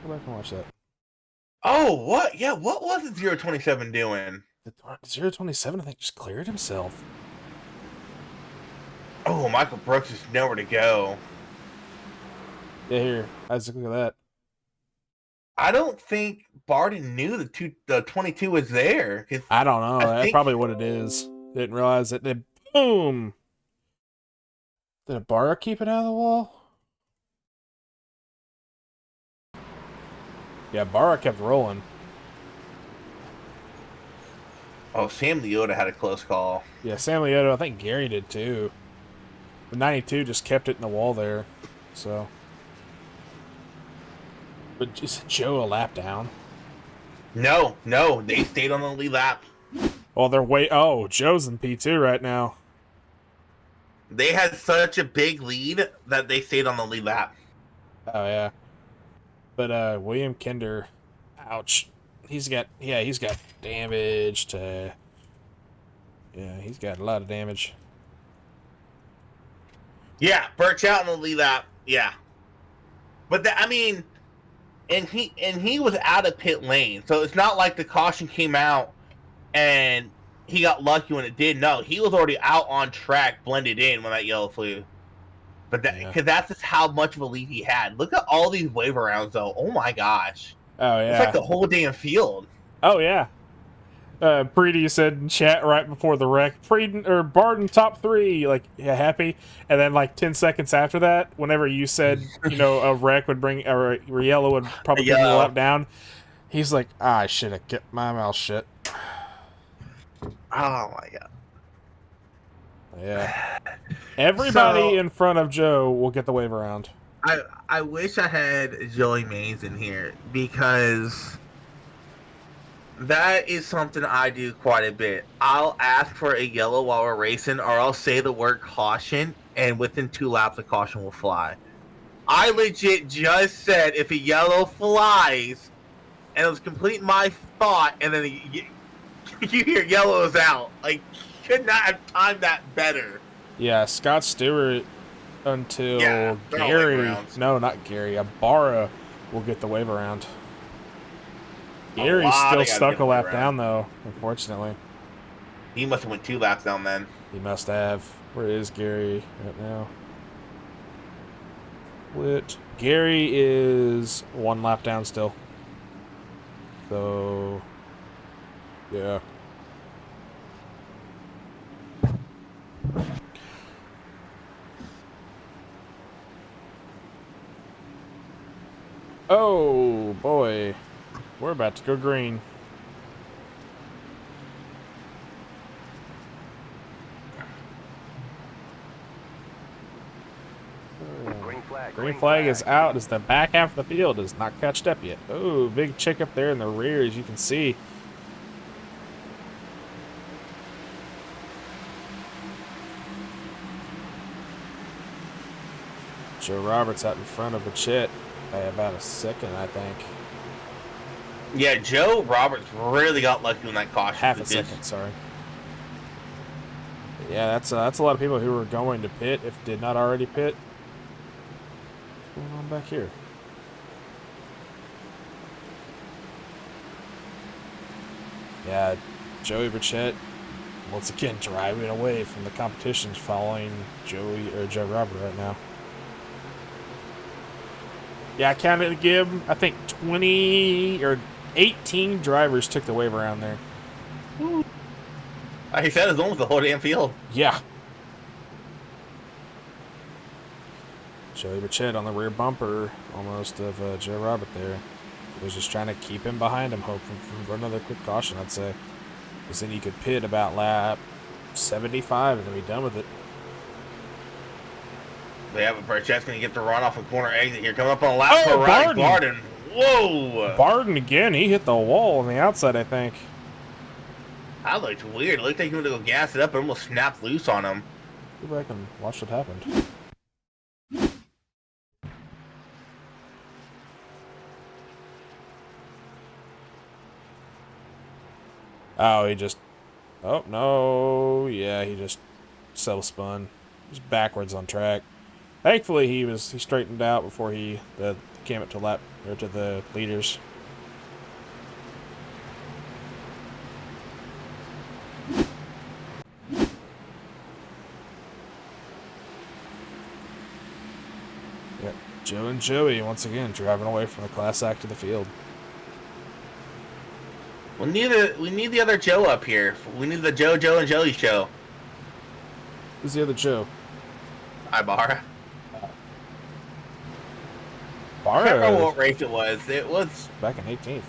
Go back and watch that. Oh, what? Yeah, what was the 027 doing? The 027, I think, just cleared himself. Oh, Michael Brooks is nowhere to go. Yeah, here, Isaac, look at that. I don't think Barden knew the 22 was there. I don't know. That's think... probably what it is. Didn't realize it. Then boom. Did Barra keep it out of the wall? Yeah, Barra kept rolling. Oh, Sam Leota had a close call. Yeah, Sam Leota, I think Gary did too. The 92 just kept it in the wall there. So. But is Joe a lap down? No, they stayed on the lead lap. Well, they're way. Oh, Joe's in P2 right now. They had such a big lead that they stayed on the lead lap. Oh yeah. But William Kinder, ouch. He's got damage to. Yeah, he's got a lot of damage. Yeah, Birch out on the lead lap. Yeah, but and he was out of pit lane, so it's not like the caution came out and he got lucky when it did. No, he was already out on track, blended in when that yellow flew. But because that's just how much of a lead he had. Look at all these wave rounds, though. Oh my gosh! Oh yeah, it's like the whole damn field. Oh yeah. Preety said in chat right before the wreck, Barden top 3, like, yeah, happy. And then like 10 seconds after that, whenever you said, a wreck would bring, or yellow would probably bring you up down, he's like, I should have kept my mouth shut. Oh my god. Yeah. Everybody in front of Joe will get the wave around. I wish I had Joey Mays in here, because that is something I do quite a bit. I'll ask for a yellow while we're racing, or I'll say the word caution, and within 2 laps, the caution will fly. I legit just said if a yellow flies, and it was complete my thought, and then you hear yellow is out. Like, could not have timed that better. Yeah, Scott Stewart until Gary. No, not Gary. Barra will get the wave around. Gary's still stuck a lap down, though, unfortunately. He must have went 2 laps down then. He must have. Where is Gary right now? Gary is 1 lap down still. So, yeah. Oh, boy. We're about to go green. Green flag is out as the back half of the field is not catched up yet. Oh, big check up there in the rear, as you can see. Joe Roberts out in front of Bichette by about a second, I think. Yeah, Joe Roberts really got lucky on that caution. Half a second, sorry. Yeah, that's a lot of people who were going to pit if did not already pit. What's going on back here? Yeah, Joey Bichette once again driving away from the competitions following Joe Robert right now. Yeah, I counted Gib. I think 20 or 18 drivers took the wave around there. Like he said, it's almost the whole damn field. Yeah. Joey Bichette on the rear bumper almost of Joe Robert there. He was just trying to keep him behind him, hoping for another quick caution, I'd say. Because then you could pit about lap 75 and then be done with it. Yeah, but Burchett's going to get the run off a corner exit here. Coming up on a lap Oh, for Riley Barden. Barden. Whoa! Barden again, he hit the wall on the outside, I think. That looked weird. It looked like he went to go gas it up and almost snapped loose on him. Go back and watch what happened. Oh, he just... Oh, no. Yeah, he just self-spun. Just backwards on track. Thankfully, he straightened out before he came up to lap or to the leaders. Yep, Joe and Joey once again driving away from the class act of the field. We need the other Joe up here. We need the Joe and Joey show. Who's the other Joe? Ibarra. I Barra. can't remember what race it was. It was Back in 18th.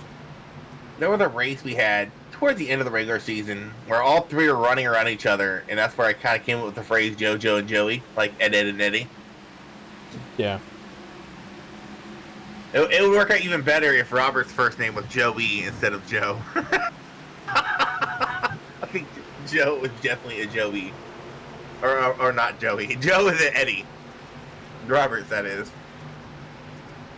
there was a race we had towards the end of the regular season where all three were running around each other, and that's where I kind of came up with the phrase Joe, and Joey, like Ed, and Eddie. Yeah. It would work out even better if Robert's first name was Joey instead of Joe. I think Joe was definitely a Joey. Or not Joey. Joe is an Eddie. Roberts, that is.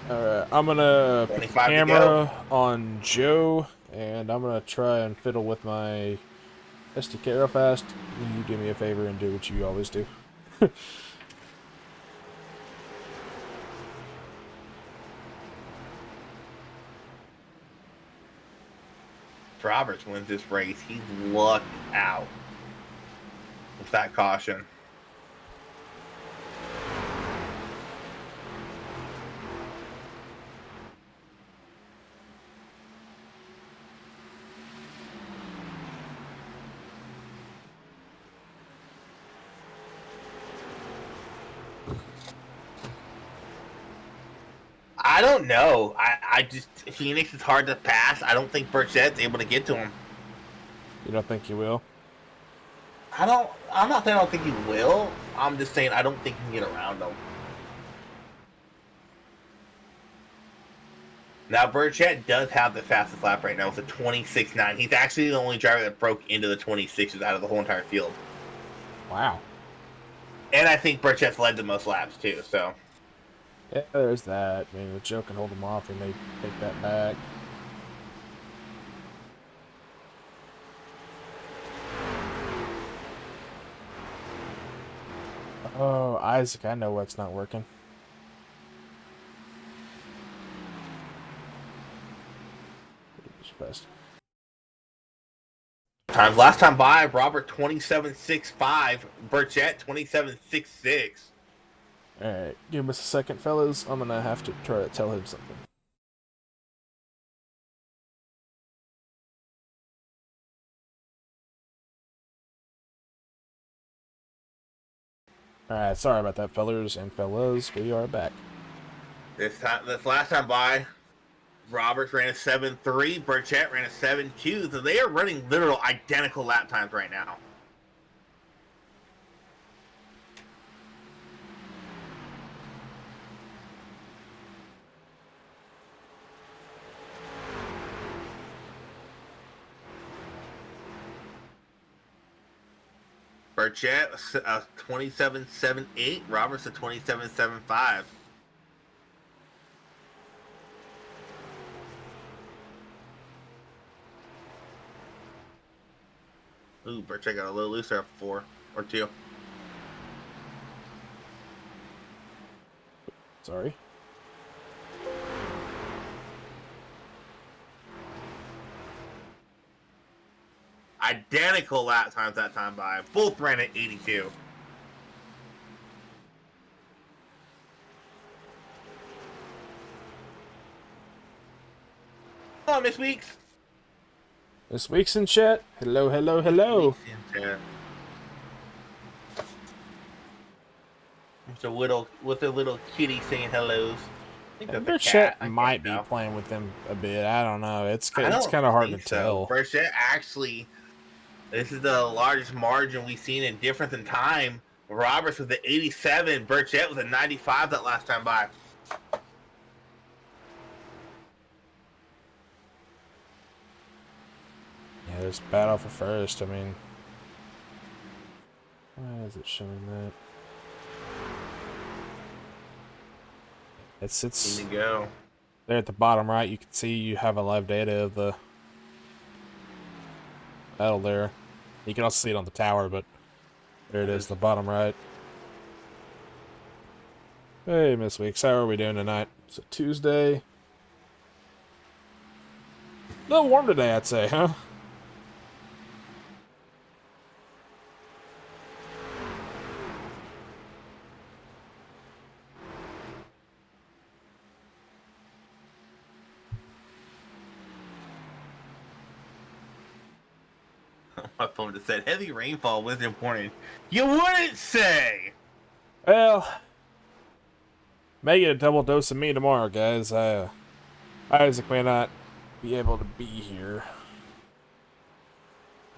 Alright, I'm gonna put the 25 to camera on Joe, and I'm gonna try and fiddle with my SDK real fast. You do me a favor and do what you always do. If Roberts wins this race, he's lucked out with that caution. I don't know. I just Phoenix is hard to pass. I don't think Burchett's able to get to him. You don't think you will? I'm not saying I don't think he will. I'm just saying I don't think he can get around him. Now Burchett does have the fastest lap right now with a 26.9. He's actually the only driver that broke into the 26s out of the whole entire field. Wow. And I think Burchett's led the most laps too, so. Yeah, there's that. Maybe if Joe can hold him off, he may take that back. Oh, Isaac, I know what's not working. Best. Last time by, Robert 27.65, Burchett 27.66. Alright, give us a second, fellas. I'm gonna have to try to tell him something. Alright, sorry about that, fellas and fellas. We are back. This last time by, Roberts ran a 7.3, Burchett ran a 7.2, so they are running literal identical lap times right now. Burchett a 27.78, Roberts a 27.75. Ooh, Burchett got a little looser at 4 or 2. Sorry. Identical lap times that time by. Both ran at 82. on, Miss Weeks. This week's in chat. Hello, hello, Miss hello. Weeks in chat. With a little kitty saying hellos. I think And that's a cat. Burchett I can't might be tell. playing with them a bit. I don't know. It's I it's don't kind of hard to think so. tell. Burchett actually, this is the largest margin we've seen in difference in time. Roberts was the 87. Burchett was a 95 that last time by. Yeah, there's battle for first. I mean, why is it showing that? It's Need to go. there at the bottom right. You can see you have a live data of the battle there. You can also see it on the tower, but there it is, the bottom right. Hey, Miss Weeks, how are we doing tonight? It's a Tuesday. A little warm today, I'd say, huh? My phone just said heavy rainfall was important. You wouldn't say. Well, may get a double dose of me tomorrow, guys. Isaac may not be able to be here.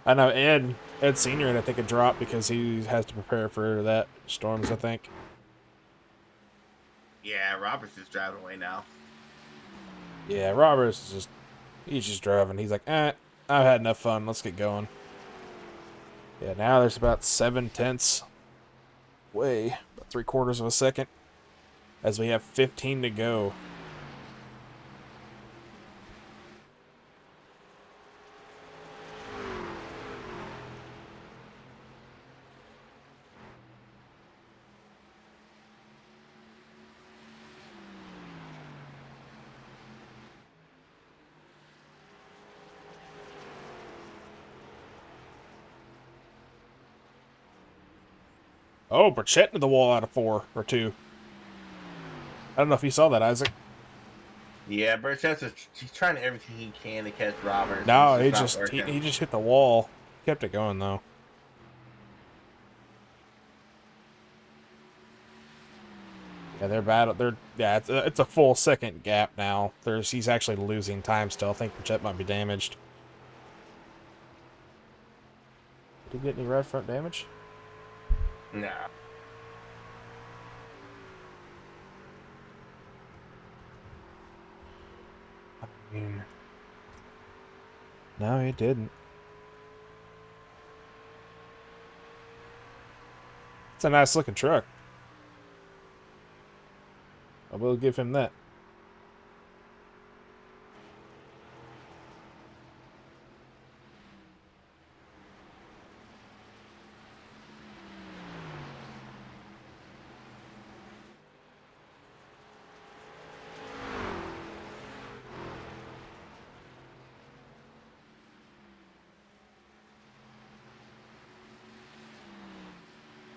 I know Ed Senior had to take a drop because he has to prepare for that storms, I think. Yeah, Roberts is driving away now. Yeah, Roberts is he's just driving. He's like, I've had enough fun. Let's get going. Yeah, now there's about 7/10 away, about 3/4 of a second, as we have 15 to go. Oh, Burchett to the wall out of 4 or 2. I don't know if you saw that, Isaac. Yeah, Burchett's he's trying everything he can to catch Roberts. No, It's he just just not working. he just hit the wall. Kept it going though. Yeah, it's a full second gap now. He's actually losing time still. I think Burchett might be damaged. Did he get any right front damage? Nah. I mean, no, he didn't. It's a nice looking truck. I will give him that.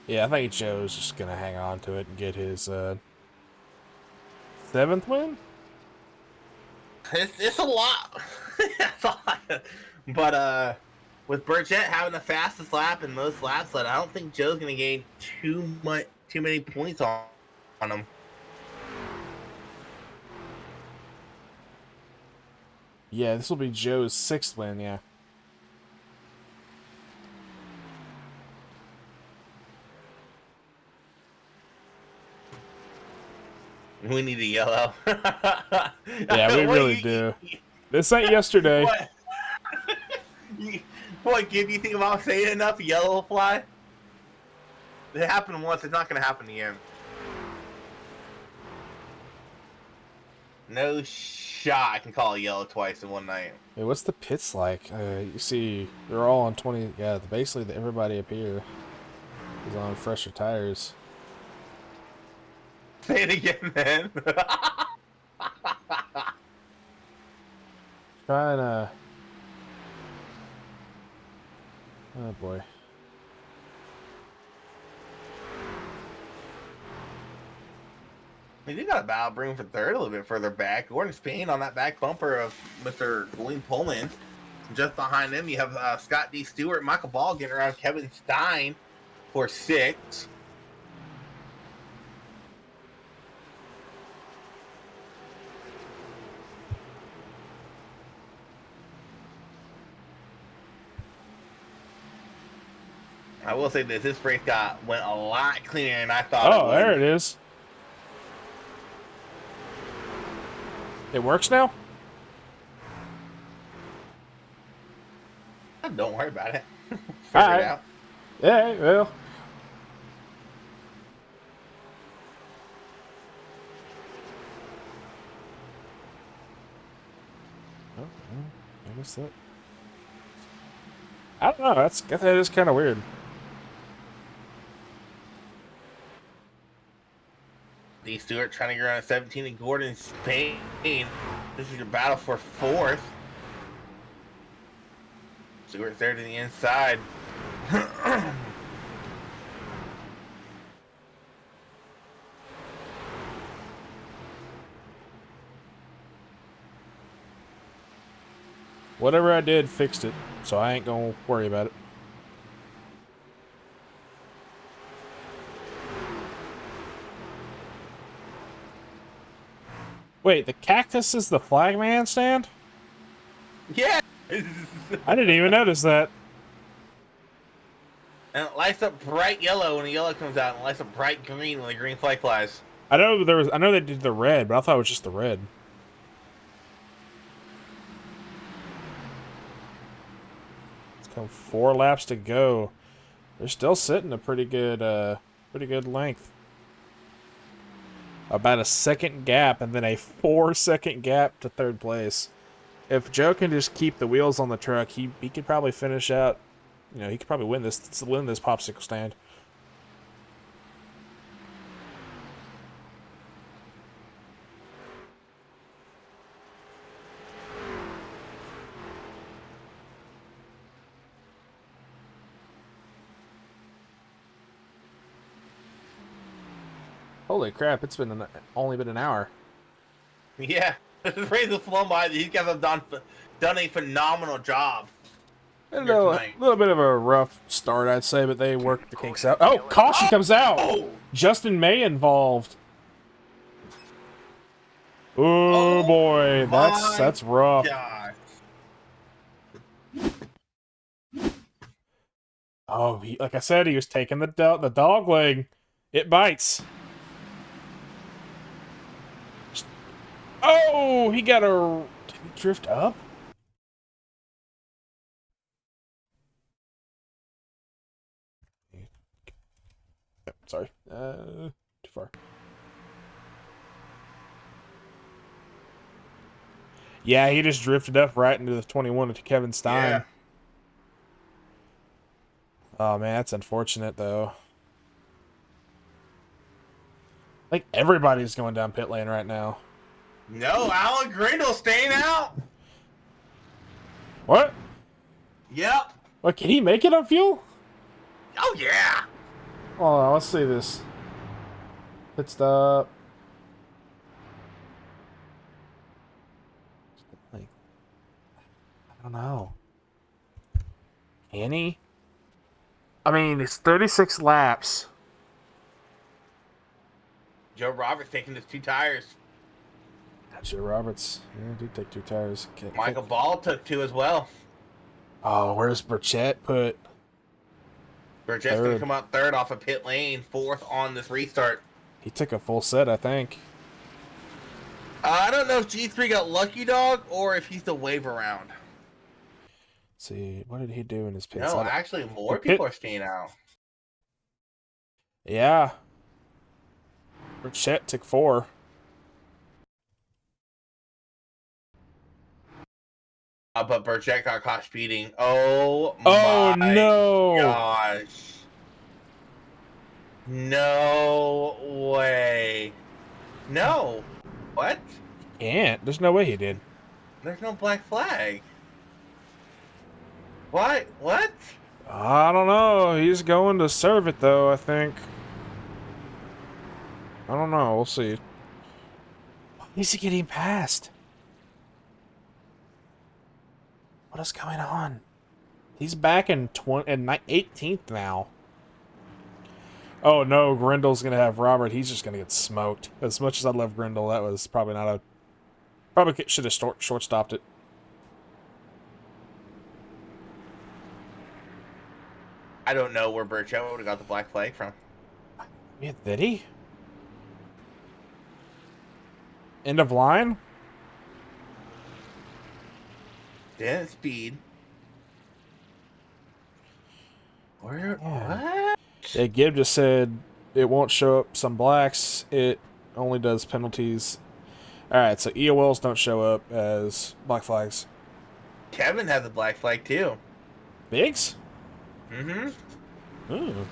Yeah, I think Joe's just gonna hang on to it and get his 7th win. It's a lot. It's a lot. But with Burchett having the fastest lap and most laps led, I don't think Joe's gonna gain too many points on him. Yeah, this will be Joe's 6th win. Yeah. We need a yellow. Yeah, we really do. This ain't yesterday. What? What, Gib, you think if I'm saying enough, yellow will fly? It happened once, it's not going to happen again. No shot I can call a yellow twice in one night. Hey, what's the pits like? You see, they're all on 20. Yeah, basically everybody up here is on fresher tires. Say it again, man. Trying to. Oh boy. We do got a battle room for third a little bit further back. Gordon Spain on that back bumper of Mr. William Pullman. Just behind him, you have Scott D. Stewart, Michael Ball getting around Kevin Stein for 6. I will say this race went a lot cleaner than I thought it Oh, would. there it is. It works now? Don't worry about it. Figure Alright. it out. Yeah, well. Oh, I guess that. I don't know. That is kind of weird. D. Stewart trying to get around 17 and Gordon Spain. This is your battle for 4th. Stewart there to the inside. Whatever I did fixed it, so I ain't gonna worry about it. Wait, the cactus is the flagman stand? Yeah. I didn't even notice that. And it lights up bright yellow when the yellow comes out, and it lights up bright green when the green flag flies. I know they did the red, but I thought it was just the red. It's come 4 laps to go. They're still sitting a pretty good length. About a second gap and then a 4-second gap to third place. If Joe can just keep the wheels on the truck, he could probably finish out. You know, he could probably win this popsicle stand. Holy crap! It's been only been an hour. Yeah. This race has flown by. These guys have done a phenomenal job. A little bit of a rough start, I'd say, but they worked the kinks out. Oh, caution comes out! Oh! Justin May involved. Oh boy, that's rough. Gosh. Oh, like I said, he was taking the dog leg. It bites. Oh, he got a... Did he drift up? Sorry. Too far. Yeah, he just drifted up right into the 21 to Kevin Stein. Yeah. Oh, man, that's unfortunate, though. Like, everybody's going down pit lane right now. No, Alan Grindle staying out. What? Yep. What, can he make it on fuel? Oh, yeah. Oh, let's see this. Pit stop. Like, I don't know. Can he? I mean, it's 36 laps. Joe Roberts taking his 2 tires. Joe Roberts. Yeah, did take 2 tires. Okay. Michael Ball took 2 as well. Oh, where's Burchett put? Burchett's going to come out 3rd off of pit lane, 4th on this restart. He took a full set, I think. I don't know if G3 got lucky dog or if he's the wave around. Let's see, what did he do in his pit? No, actually, more people are staying out. Yeah. Burchett took 4. But Burchett got caught speeding. Oh my no! gosh. No way. No. What? Can't. There's no way he did. There's no black flag. What? What? I don't know. He's going to serve it, though, I think. I don't know. We'll see. Is he getting past? What is going on? He's back in 18th now. Oh no, Grindel's gonna have Robert. He's just gonna get smoked. As much as I love Grindel, that was probably not a. Probably should have short-stopped it. I don't know where Burchell would have got the black flag from. Yeah, did he? End of line? Didn't speed. Where? Yeah. What? Yeah, Gibb just said it won't show up some blacks. It only does penalties. Alright, so EOLs don't show up as black flags. Kevin has a black flag too. Biggs? Mm-hmm. Ooh.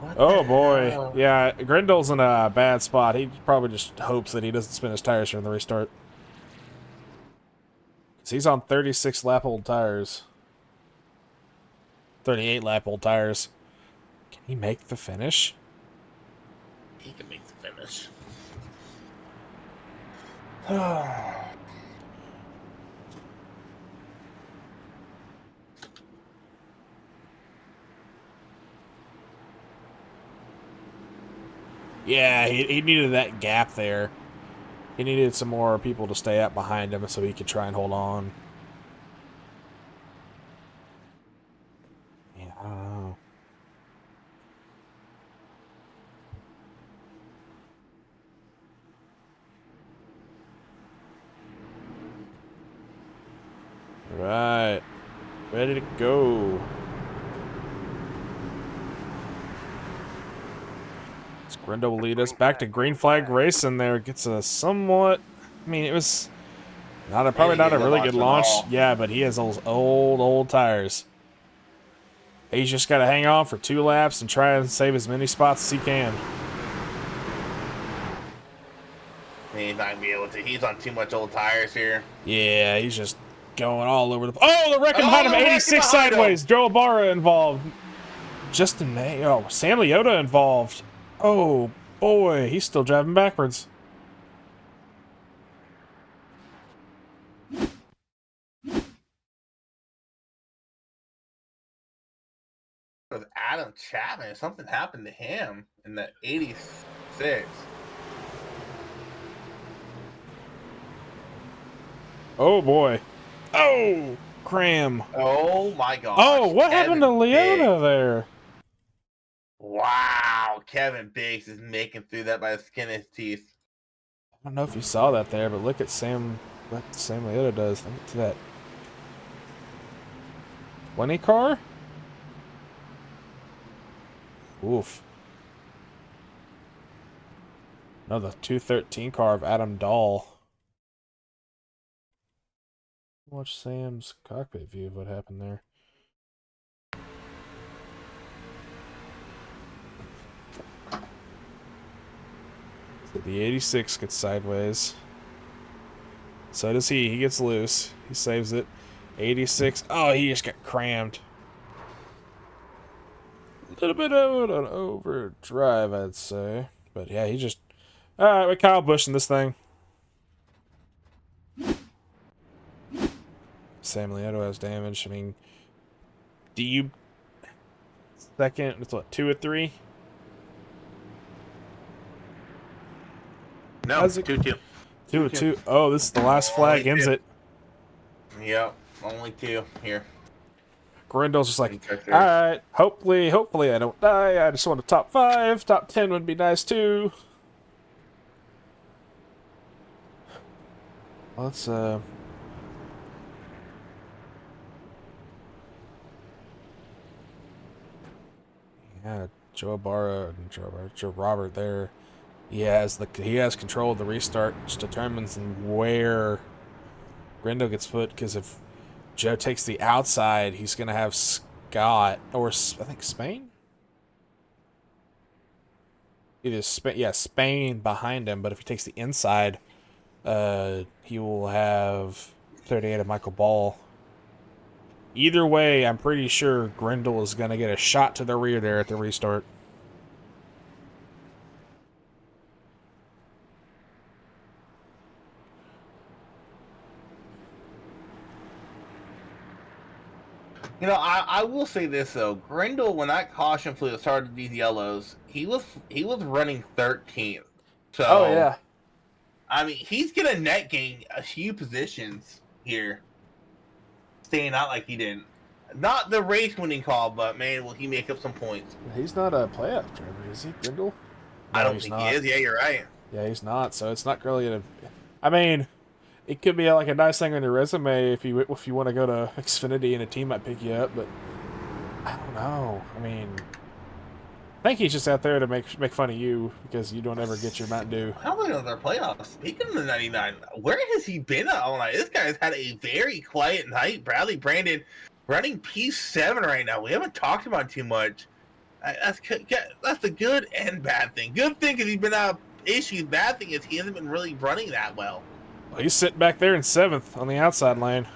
What Oh the boy. hell? Yeah, Grindel's in a bad spot. He probably just hopes that he doesn't spin his tires during the restart. Because he's on 36 lap old tires. 38 lap old tires. Can he make the finish? He can make the finish. Yeah, he needed that gap there. He needed some more people to stay up behind him so he could try and hold on. Yeah, I don't know. Right. Ready to go. Grindel will lead us back to green flag racing there. Gets a somewhat... I mean, it was probably not a really good launch. Yeah, but he has those old tires. He's just got to hang on for 2 laps and try and save as many spots as he can. He's not gonna be able to. He's on too much old tires here. Yeah, he's just going all over the... Oh, the wrecking behind him! 86 sideways! Joe Ibarra involved. Justin May... Oh, Sam Leota involved. Oh, boy. He's still driving backwards. With Adam Chapman, something happened to him in the 86. Oh, boy. Oh, cram. Oh my gosh. Oh, what happened to Leota there? Wow, Kevin Biggs is making through that by the skin of his teeth. I don't know if you saw that there, but look at Sam. What Sam Leota does. Look to that 20 car. Oof. No, the 213 car of Adam Dahl. Watch Sam's cockpit view of what happened there. So the 86 gets sideways. So does he. He gets loose. He saves it. 86. Oh, he just got crammed. A little bit of an overdrive, I'd say. But yeah, he just... Alright, we're Kyle Busch in this thing. Sam Leota has damage. I mean, do you... Second, it's what, 2 or 3? No, 2-2. 2 or 2. Oh, this is the last flag, ends it. Yep, only 2 here. Grindel's just like, alright, hopefully I don't die. I just want a top 5. Top 10 would be nice too. Let's, yeah, Joe Robert there. He has control of the restart, which determines where Grindel gets put, because if Joe takes the outside, he's going to have Scott, or I think Spain? Either Spain behind him, but if he takes the inside, he will have 38 of Michael Ball. Either way, I'm pretty sure Grindel is going to get a shot to the rear there at the restart. I will say this though. Grindle, when that caution flew started these yellows, he was running 13th. Oh So yeah. I mean, he's gonna net gain a few positions here, staying out like he didn't. Not the race winning call, but man, will he make up some points? He's not a playoff driver, is he, Grindle? I No, don't he's think he not. is. Yeah, you're right. Yeah, he's not. So it's not really I mean, it could be like a nice thing on your resume if you want to go to Xfinity and a team might pick you up, but I don't know. I mean, I think he's just out there to make fun of you because you don't ever get your Mountain Dew. I don't think they're playoffs. Speaking of the 99, where has he been all night? This guy's had a very quiet night. Bradley Brandon running P7 right now. We haven't talked about too much. That's a good and bad thing. Good thing is he's been out of issues. Bad thing is he hasn't been really running that well. Well, he's sitting back there in 7th on the outside lane.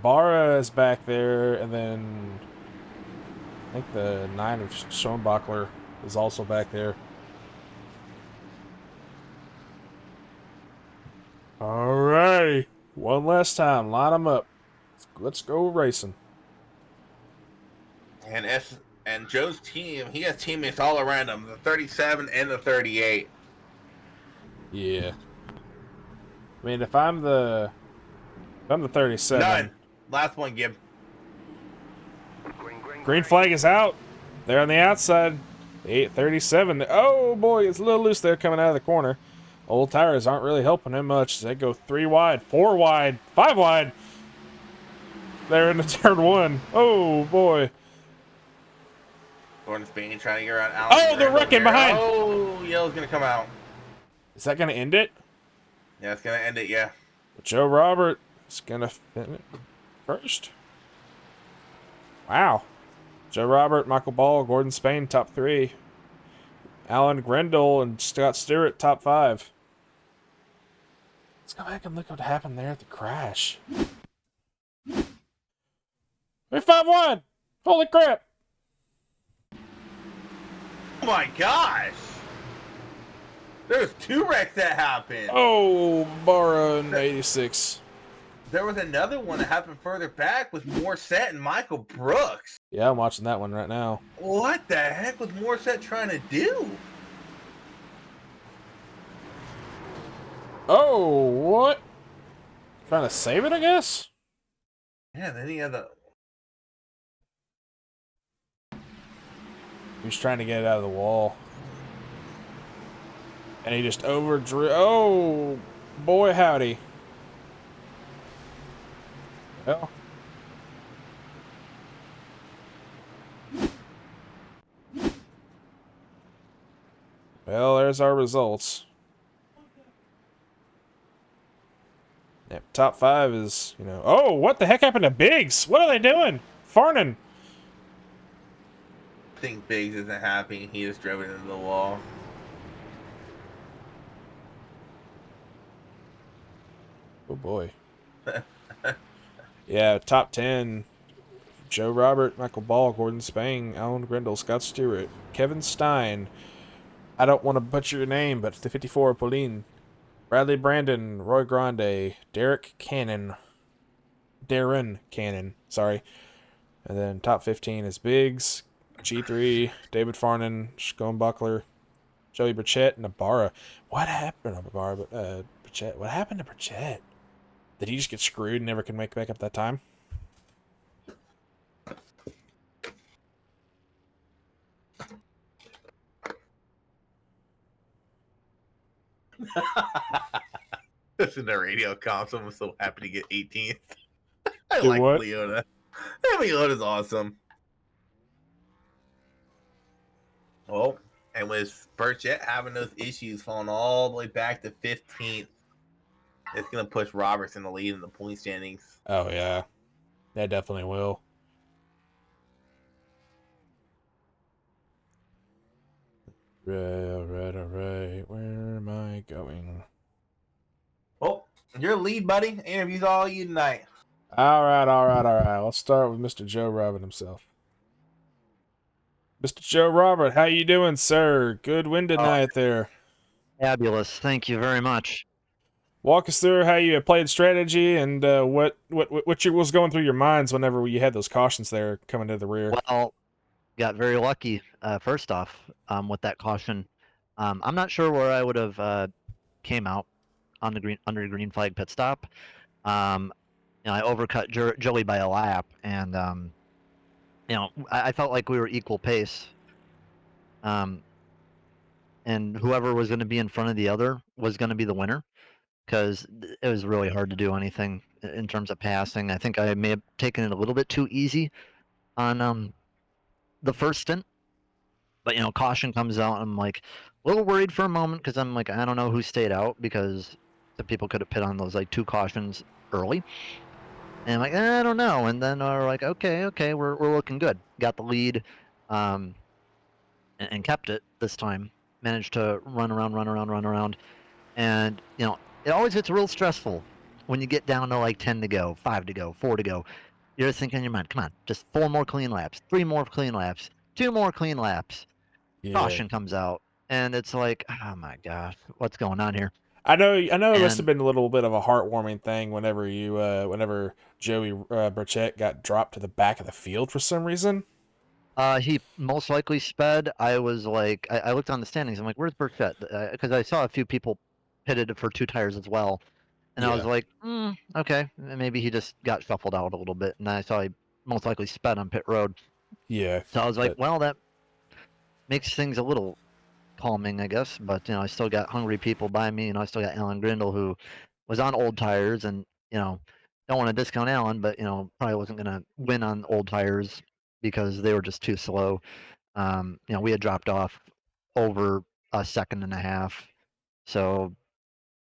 Barra is back there, and then I think the 9 of Schoenbachler is also back there. Alrighty. One last time. Line them up. Let's go racing. And Joe's team, he has teammates all around him, the 37 and the 38. Yeah. I mean, if I'm the 37. None. Last one, Gib. Green flag is out. They're on the outside. 837. Oh boy, it's a little loose there coming out of the corner. Old tires aren't really helping him much. They go 3 wide, 4 wide, 5 wide. They're in the turn 1. Oh boy. Gordon Spain trying to get around Allen. Oh, they're wrecking behind. Oh, yellow's gonna come out. Is that gonna end it? Yeah, it's gonna end it. Yeah. Joe Robert is gonna finish first. Wow. Joe Robert, Michael Ball, Gordon Spain, top 3. Alan Grendel and Scott Stewart, top 5. Let's go back and look what happened there at the crash. We found one! Holy crap! Oh my gosh! There's 2 wrecks that happened. Oh, Barra in 86. There was another one that happened further back with Morissette and Michael Brooks. Yeah, I'm watching that one right now. What the heck was Morissette trying to do? Oh, what? Trying to save it, I guess? Yeah, then he had the... He was trying to get it out of the wall. And he just overdrew. Oh, boy, howdy. Well. Well, there's our results. Yep, top 5 is, Oh, what the heck happened to Biggs? What are they doing? Farnan. I think Biggs isn't happy. He just drove it into the wall. Oh, boy. Yeah, top 10. Joe Robert, Michael Ball, Gordon Spang, Alan Grendel, Scott Stewart, Kevin Stein. I don't want to butcher your name, but the 54, Pauline. Bradley Brandon, Roy Grande, Darren Cannon, sorry. And then top 15 is Biggs, G3, David Farnan, Schoenbachler, Joey Burchett, and Ibarra. What happened to Ibarra? Burchett. What happened to Burchett? Did he just get screwed and never can make back up that time? This is the radio comp. I'm so happy to get 18th. I Do like what? Leona. Yeah, Leona's awesome. Well, and with Burchett having those issues falling all the way back to 15th, it's going to push Roberts in the lead in the point standings. Oh, yeah. That definitely will. All right. Where am I going? Well, your lead, buddy. Interviews all you tonight. All right. Let's start with Mr. Joe Robert himself. Mr. Joe Robert, how you doing, sir? Good win tonight there. Fabulous. Thank you very much. Walk us through how you played strategy and was going through your minds whenever you had those cautions there coming to the rear. Well, got very lucky. First off, with that caution, I'm not sure where I would have came out on the green under the green flag pit stop. Um, I overcut Joey by a lap, and I felt like we were equal pace. Um, and whoever was going to be in front of the other was going to be the winner because it was really hard to do anything in terms of passing. I think I may have taken it a little bit too easy on the first stint, but caution comes out. I'm like a little worried for a moment because I'm like, I don't know who stayed out because some people could have put on those like two cautions early. And I'm like, I don't know. And then we're like, okay, we're looking good. Got the lead, um, and kept it this time. Managed to run around, and it always gets real stressful when you get down to like 10 to go, 5 to go, 4 to go. You're just thinking in your mind, come on, just 4 more clean laps, 3 more clean laps, 2 more clean laps. Yeah. Caution comes out, and it's like, oh my gosh, what's going on here? I know it must have And been a little bit of a heartwarming thing whenever Joey Burchett got dropped to the back of the field for some reason. he most likely sped. I was like, I looked on the standings. I'm like, where's Burkett? Because I saw a few people pitted for 2 tires as well. And I was Yeah. like, okay, maybe he just got shuffled out a little bit. And I saw he most likely sped on pit road. Yeah. So I was like, But well, that makes things a little calming, I guess. But I still got hungry people by me. I still got Alan Grindle who was on old tires, and don't want to discount Alan, but probably wasn't going to win on old tires because they were just too slow. We had dropped off over a second and a half. So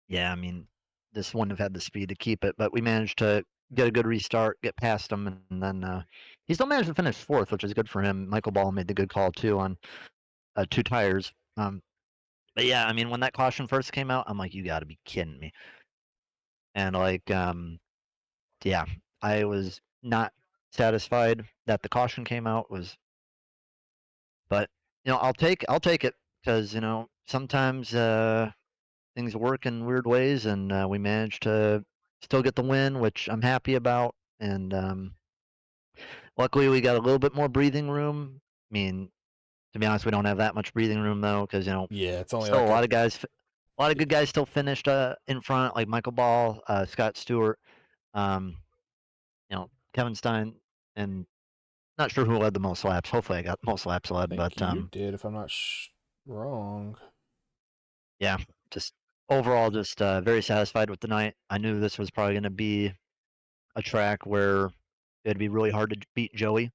yeah, I mean, this wouldn't have had the speed to keep it, but we managed to get a good restart, get past him, and then he still managed to finish fourth, which is good for him. Michael Ball made the good call too on 2 tires. But yeah, I mean, when that caution first came out, I'm like, you got to be kidding me. And like, yeah, I was not satisfied that the caution came out. But I'll take it because sometimes things work in weird ways, and we managed to still get the win, which I'm happy about. And luckily, we got a little bit more breathing room. I mean, to be honest, we don't have that much breathing room though, because yeah, it's only still like a a lot of guys, a lot of good guys still finished in front, like Michael Ball, Scott Stewart, um, Kevin Stein, and not sure who led the most laps. Hopefully, I got most laps I led, think but you did if I'm not wrong. yeah, just overall, just very satisfied with the night. I knew this was probably going to be a track where it'd be really hard to beat Joey,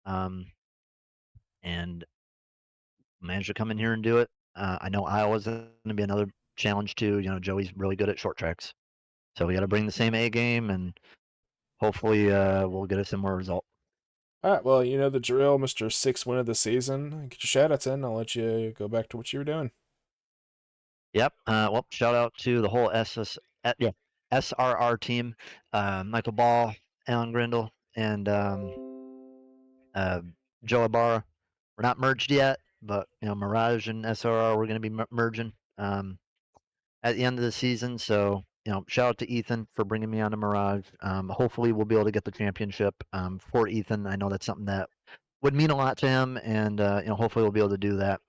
um, and managed to come in here and do it. I know Iowa's going to be another challenge too. Joey's really good at short tracks, so we got to bring the same A game, and hopefully, we'll get a similar result. All right, well, you know the drill, Mr. Sixth win of the season. Get your shout outs in. I'll let you go back to what you were doing. Yep. Well, shout out to the whole yeah, SRR team, Michael Ball, Alan Grindle, and uh, Joe Ibarra. We're not merged yet, but Mirage and SRR we're going to be merging at the end of the season. So shout out to Ethan for bringing me on to Mirage. Hopefully we'll be able to get the championship for Ethan. I know that's something that would mean a lot to him, and hopefully we'll be able to do that.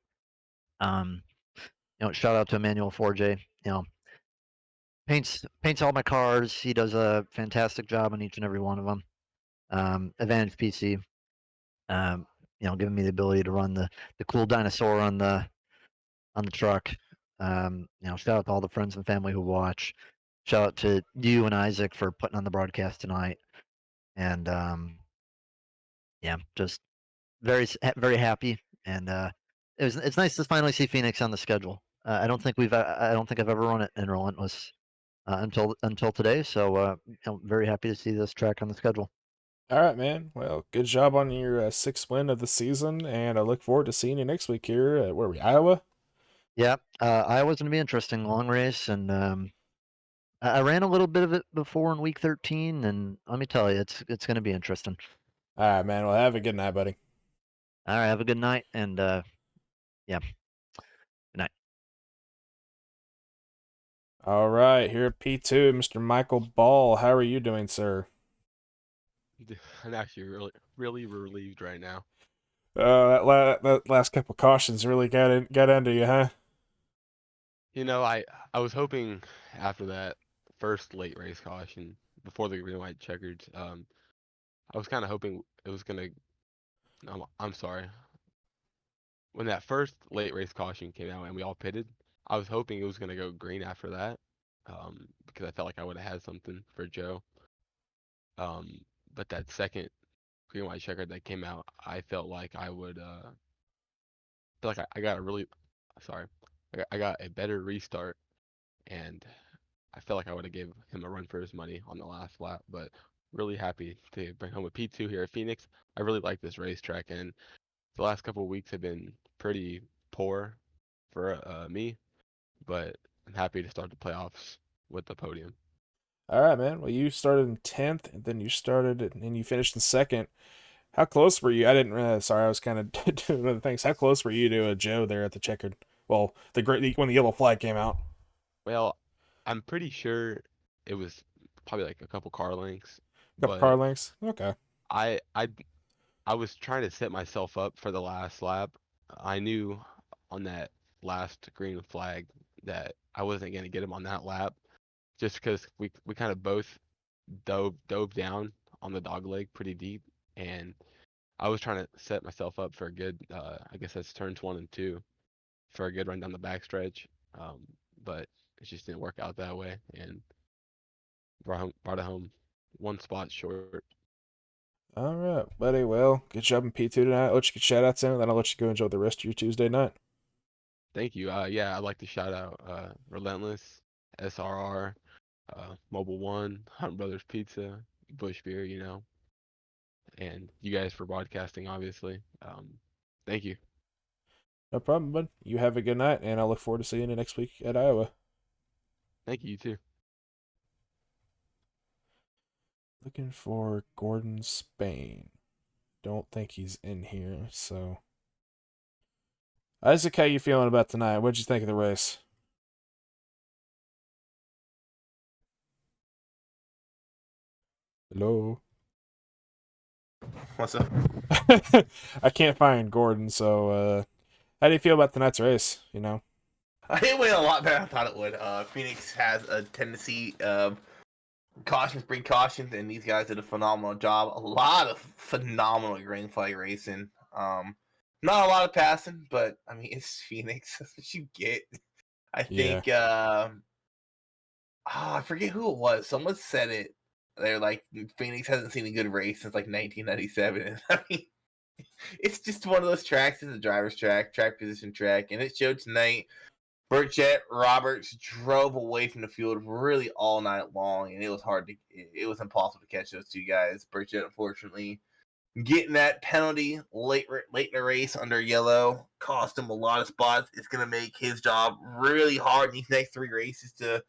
Um, shout out to Emmanuel Forge. Paints all my cars. He does a fantastic job on each and every one of them. Advantage PC. Um, giving me the ability to run the cool dinosaur on the truck. Shout out to all the friends and family who watch. Shout out to you and Isaac for putting on the broadcast tonight. And yeah, just very happy. And it's nice to finally see Phoenix on the schedule. I don't think I've ever run it in Relentless until today. So very happy to see this track on the schedule. All right, man. Well, good job on your sixth win of the season, and I look forward to seeing you next week here at where are we, Iowa? Yeah, Iowa's gonna be interesting, long race, and I ran a little bit of it before in week 13, and let me tell you, it's gonna be interesting. All right, man. Well, have a good night, buddy. All right, have a good night, and yeah, good night. All right, here at P2, Mr. Michael Ball. How are you doing, sir? I'm actually really relieved right now. That last couple cautions really got under you, huh? I was hoping after that first late race caution before the green white checkered, I was kind of hoping it was gonna. I'm sorry. When that first late race caution came out and we all pitted, I was hoping it was gonna go green after that, because I felt like I would have had something for Joe. Um, but that second green white checkered that came out, I felt like I would feel like I got a really sorry, I got a better restart and I felt like I would have gave him a run for his money on the last lap, but really happy to bring home a P2 here at Phoenix. I really like this racetrack, and the last couple of weeks have been pretty poor for me, but I'm happy to start the playoffs with the podium. All right, man. Well, you started in 10th, and then and you finished in second. How close were you? I didn't. Sorry, I was kind of doing other things. How close were you to Joe there at the checkered? Well, the great when the yellow flag came out. Well, I'm pretty sure it was probably like a couple car lengths, Couple car but lengths. Okay. I I I was trying to set myself up for the last lap. I knew on that last green flag that I wasn't going to get him on that lap just because we kind of both dove down on the dog leg pretty deep, and I was trying to set myself up for a good I guess that's turns 1 and 2 for a good run down the backstretch. Um, but it just didn't work out that way, and brought it home 1 spot short. All right, buddy. Well, good job in P2 tonight. I'll let you get shout outs in, and then I'll let you go enjoy the rest of your Tuesday night. Thank you. Yeah, I'd like to shout out Relentless, SRR, Mobile One, Hunt Brothers Pizza, Bush Beer, and you guys for broadcasting, obviously. Thank you. No problem, bud. You have a good night, and I'll look forward to seeing you next week at Iowa. Thank you, you too. Looking for Gordon Spain. Don't think he's in here, so. Isaac, how you feeling about tonight? What'd you think of the race? Hello. What's up? I can't find Gordon, so how do you feel about tonight's race? It went a lot better than I thought it would. Phoenix has a tendency of cautions bring cautions, and these guys did a phenomenal job. A lot of phenomenal green flag racing. Not a lot of passing, but I mean it's Phoenix. That's what you get. I Yeah. think I forget who it was. Someone said it. They're like Phoenix hasn't seen a good race since like 1997. And I mean, it's just one of those tracks. It's a driver's track position track, and it showed tonight. Burchett Roberts drove away from the field really all night long, and it was it was impossible to catch those two guys. Burchett, unfortunately, getting that penalty late in the race under yellow cost him a lot of spots. It's going to make his job really hard in these next 3 races to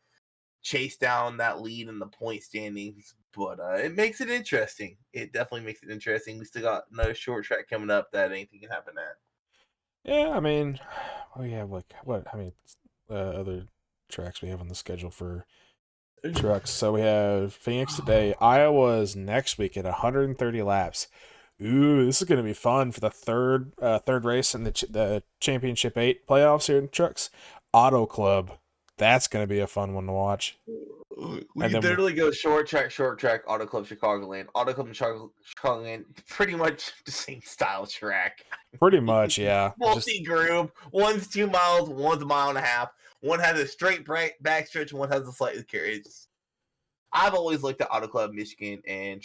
chase down that lead in the point standings. But it makes it interesting. It definitely makes it interesting. We still got another short track coming up that anything can happen at. Yeah, I mean, we have like what? I mean, other tracks we have on the schedule for trucks. So we have Phoenix today. Iowa's next week at 130 laps. Ooh, this is gonna be fun for the third race in the Championship 8 playoffs here in trucks. Auto Club. That's gonna be a fun one to watch. We And could then literally go short track, Auto Club Chicagoland. Auto Club Chicagoland, pretty much the same style track. pretty much, yeah. Just Multi-groove. One's 2 miles, one's a mile and a half. One has a straight backstretch, and one has a slightly carry. I've always looked at Auto Club Michigan and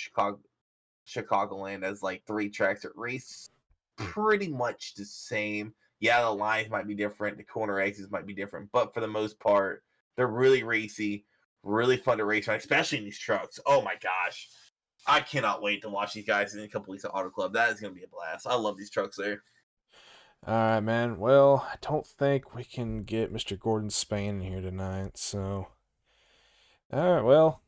Chicagoland as like 3 tracks that race pretty much the same. Yeah, the lines might be different, the corner exits might be different, but for the most part, they're really racy, really fun to race on, especially in these trucks. Oh my gosh. I cannot wait to watch these guys in a couple weeks at Auto Club. That is going to be a blast. I love these trucks there. all right, man. Well, I don't think we can get Mr. Gordon Spain in here tonight, so all right, well,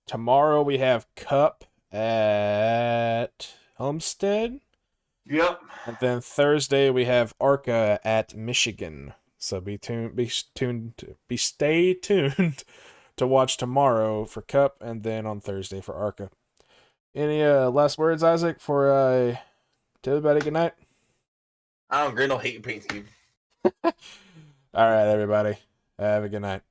tomorrow we have Cup at Homestead. Yep. And then Thursday we have ARCA at Michigan. So stay tuned to watch tomorrow for Cup and then on Thursday for ARCA. Any last words, Isaac, for tell everybody good night? I don't Grindle hate paint scheme. All right, everybody. Have a good night.